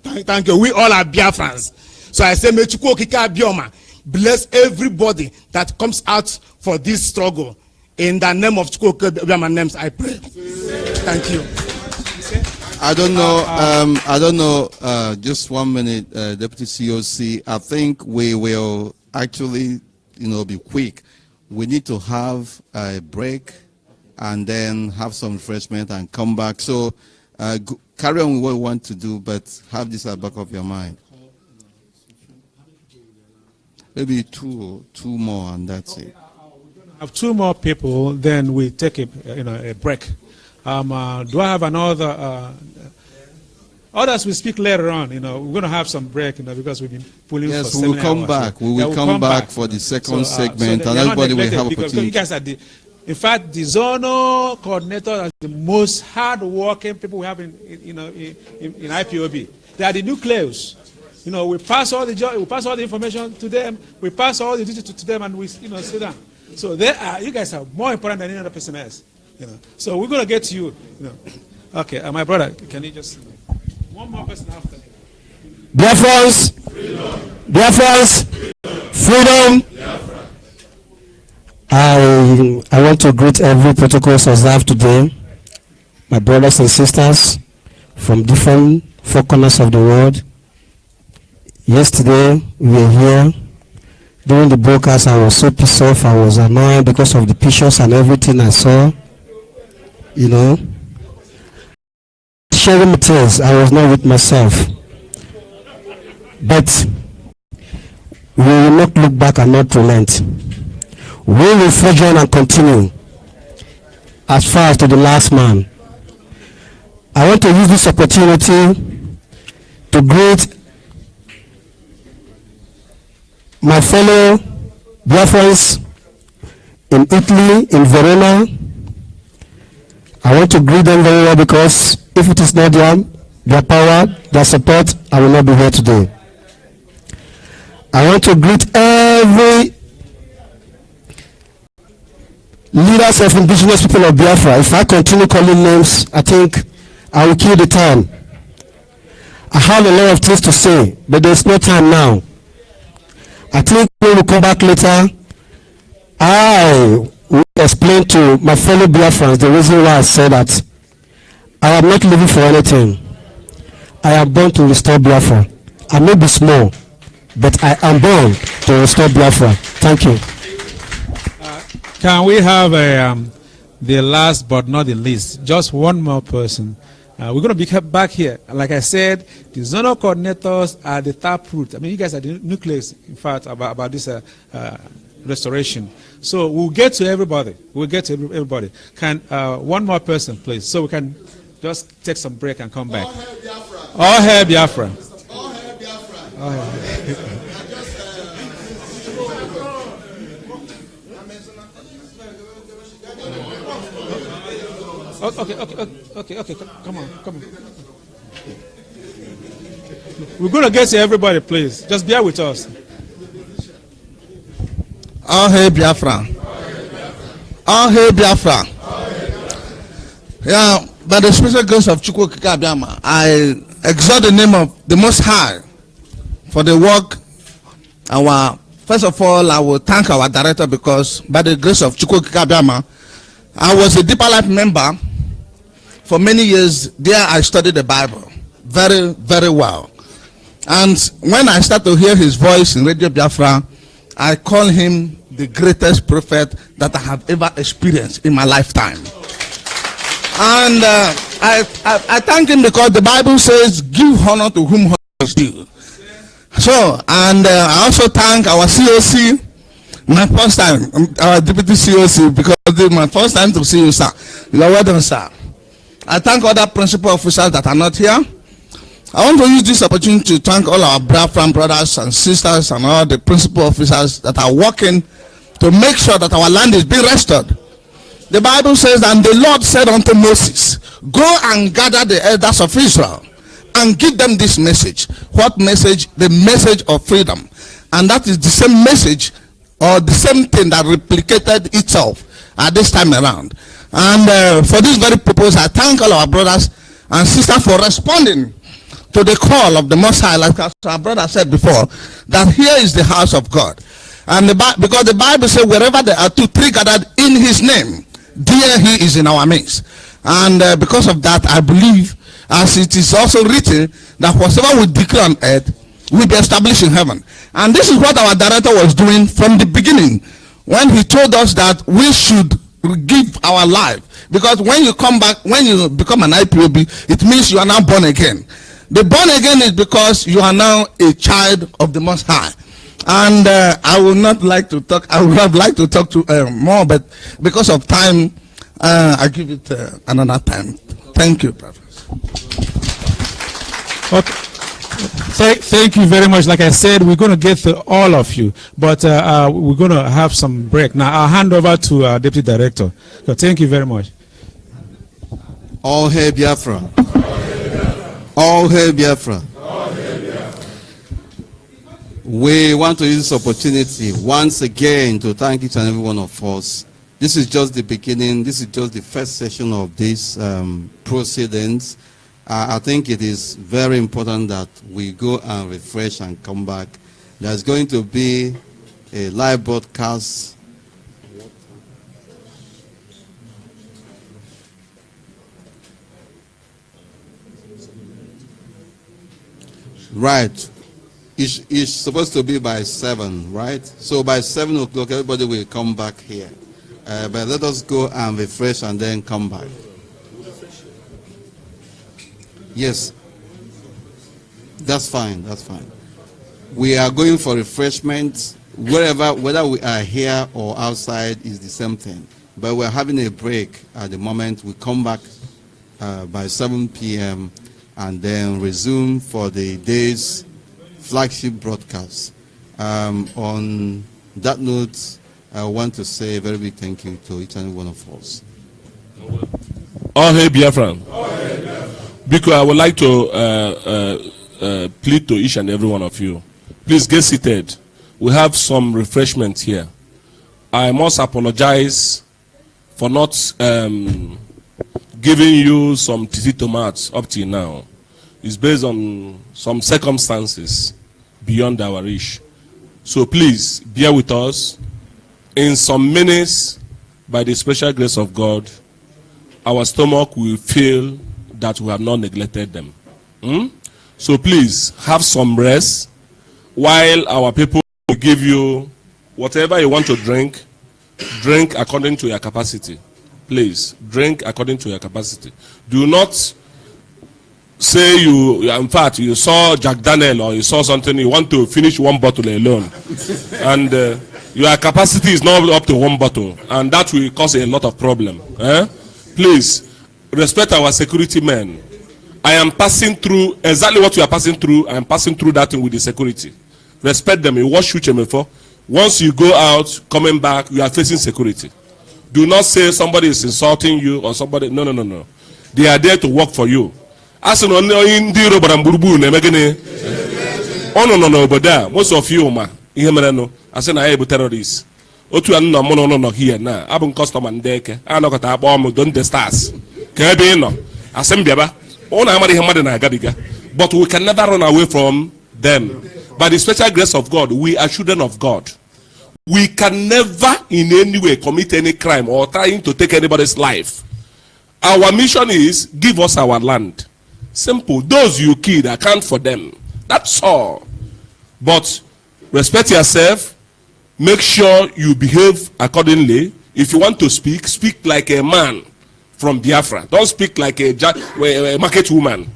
thank you. We all are Biafrans. So I say, Mechuku Okika Abioma, bless everybody that comes out for this struggle. In the name of Chukwuka Abioma names, I pray. Thank you. I don't know. Just 1 minute, Deputy COC. I think we will actually, be quick. We need to have a break and then have some refreshment and come back. So carry on with what you want to do, but have this at the back of your mind. Maybe two more, and that's it. Have 2 more people, then we take a break. Do I have another? Others will speak later on. We're going to have some break, because we've been pulling. Yes, for we will come back. We will come back for the second segment, and everybody will have opportunity. You guys are in fact, the zonal coordinator are the most hard-working people we have in IPOB. They are the nucleus. We pass all the information to them. We pass all the duties to them, and we sit down. So you guys are more important than any other person else. So we're going to get to you. Okay, my brother, can you just one more person after me? Biafrans, freedom. I want to greet every protocol observed today, my brothers and sisters from different 4 corners of the world. Yesterday we were here. During the broadcast, I was so pissed off. I was annoyed because of the pictures and everything I saw. Sharing tears. I was not with myself. But we will not look back and not relent. We will forge on and continue as far as to the last man. I want to use this opportunity to greet my fellow Biafrans in Italy, in Verona. I want to greet them very well, because if it is not their power, their support, I will not be here today. I want to greet every leaders of indigenous people of Biafra. If I continue calling names, I think I will kill the time. I have a lot of things to say, but there's no time now. I think we will come back later. I will explain to my fellow Biafrans the reason why I say that I am not living for anything. I am born to restore Biafra. I may be small, but I am born to restore Biafra. Thank you. Can we have the last but not the least, just one more person? We're going to be back here. Like I said, the zonal coordinators are the taproot. I mean, you guys are the nucleus, in fact, about this restoration. So we'll get to everybody. We'll get to everybody. Can one more person, please, so we can just take some break and come back. All hail Biafra. All hail Biafra. All hail Biafra. Okay. Come on. We're going to get to everybody, please. Just bear with us. All hail Biafra. All hail Biafra. Yeah, by the special grace of Chukwu Okike Abiama, I exalt the name of the Most High for the work. First of all, I will thank our director, because by the grace of Chukwu Okike Abiama, I was a Deeper Life member for many years. There I studied the Bible very, very well. And when I start to hear his voice in Radio Biafra, I call him the greatest prophet that I have ever experienced in my lifetime. And I thank him because the Bible says, give honor to whom honor is due. So, and I also thank our COC, my first time, our deputy COC, because this is my first time to see you, sir. You are well done, sir. I thank other principal officers that are not here. I want to use this opportunity to thank all our Biafran brothers and sisters and all the principal officers that are working to make sure that our land is being restored. The Bible says, and the Lord said unto Moses, go and gather the elders of Israel and give them this message. What message? The message of freedom. And that is the same message, or the same thing that replicated itself at this time around. And for this very purpose, I thank all our brothers and sisters for responding to the call of the Most High, like our brother said before, that here is the house of God. And because the Bible says, wherever there are 2, 3 gathered in his name, there he is in our midst. And because of that, I believe, as it is also written, that whatever we declare on earth will be established in heaven. And this is what our director was doing from the beginning, when he told us that we should give our life. Because when you come back, when you become an IPOB, it means you are now born again. The born again is because you are now a child of the Most High. And I would not like to talk. I would have liked to talk to more, but because of time, I give it another time. Thank you, brother. Okay. Thank you very much. Like I said, we're going to get to all of you, but we're going to have some break. Now, I'll hand over to our Deputy Director. So thank you very much. All hail Biafra. All hail Biafra. We want to use this opportunity once again to thank each and every one of us. This is just the beginning. This is just the first session of these proceedings. I think it is very important that we go and refresh and come back. There's going to be a live broadcast. Right. It's supposed to be by 7, right? So by 7 o'clock, everybody will come back here. But let us go and refresh and then come back. Yes. That's fine. That's fine. We are going for refreshment. Whether we are here or outside is the same thing. But we're having a break at the moment. We come back by 7 p.m. and then resume for the day's flagship broadcast. On that note, I want to say a very big thank you to each and one of us. All hail Biafra. Because I would like to plead to each and every one of you. Please get seated. We have some refreshment here. I must apologize for not giving you some titi tomats up till now. It's based on some circumstances beyond our reach. So please bear with us. In some minutes, by the special grace of God, our stomach will feel that we have not neglected them. So please have some rest while our people will give you whatever you want to drink. Drink according to your capacity. Please drink according to your capacity. Do not say in fact, you saw Jack Daniel or you saw something, you want to finish one bottle alone. And Your capacity is not up to 1 bottle, and that will cause a lot of problem. Please respect our security men. I am passing through exactly what you are passing through. I am passing through that thing with the security. Respect them. You watch you before. Once you go out, coming back, you are facing security. Do not say somebody is insulting you or somebody. No, no, no, no. They are there to work for you. As in no, but there, most of you, ma, I say, I am terrorists. Otu an no here now. I'm customer and deke. I know that I bomb don't the stars. Can be no? Assembly, but we can never run away from them. By the special grace of God, we are children of God. We can never in any way commit any crime or trying to take anybody's life. Our mission is give us our land. Simple. Those you killed, account for them. That's all. But respect yourself. Make sure you behave accordingly. If you want to speak, speak like a man from Biafra. Don't speak like a market woman.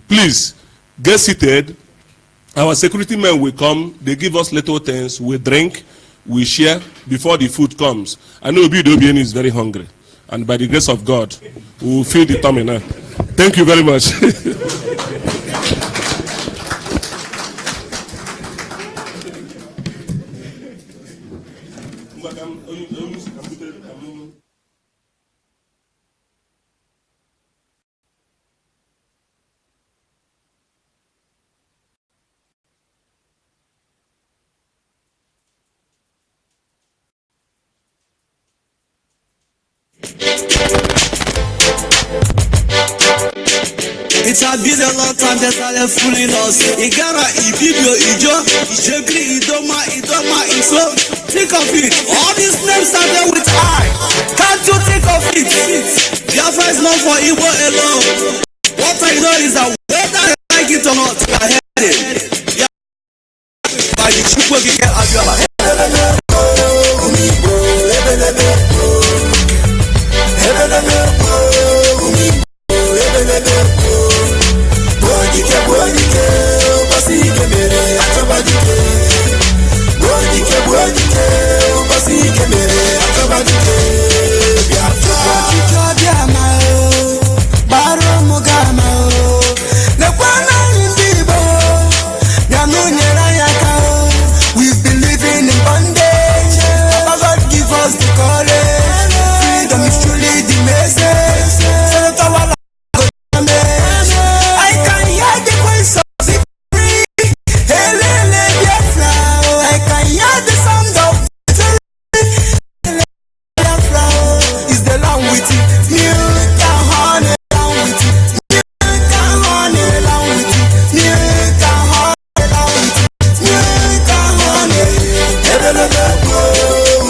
Please, get seated. Our security men will come. They give us little things. We drink. We share before the food comes. I know Obidobian is very hungry. And by the grace of God, we will feed the tummy now. Thank you very much. It had been a long time that I left fooling us. Igara, Ibibio, Ijo, Ishegri, Idoma, Iso. Think of it. All these names started with I. Can't you think of it? Biafra is not for Igbo alone. What I know is that whether I like it or not, I heard it. Yeah. By the Chukwu Gige Abiola. We've been living in bondage. Papa God give us the courage. Freedom is truly the message. I can hear the voice of victory. I can hear the sound of victory. Is the land with it? Milk and honey, land with it. Milk and honey, land with it. Milk and honey, land with it. Milk and honey.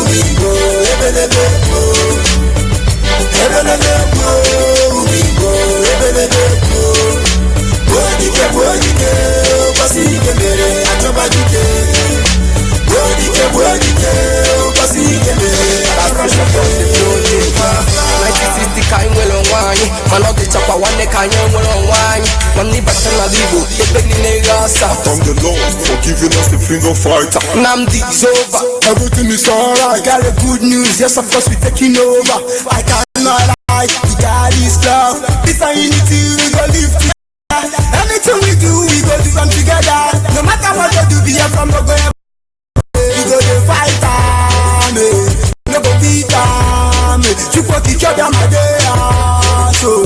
We go, From the Lord for giving us the finger fighter. Namdi is over. Everything is alright. Got a good news. Yes, of course we're taking over. I cannot lie. We got this love. This unity we go live together. Anything we do them together. No matter what they do, be from the way. We go to fight time. No go beat time. You put each other my day. So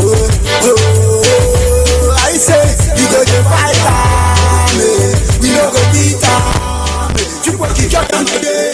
I say you go to fight time. We no go beat time. You put each other my day.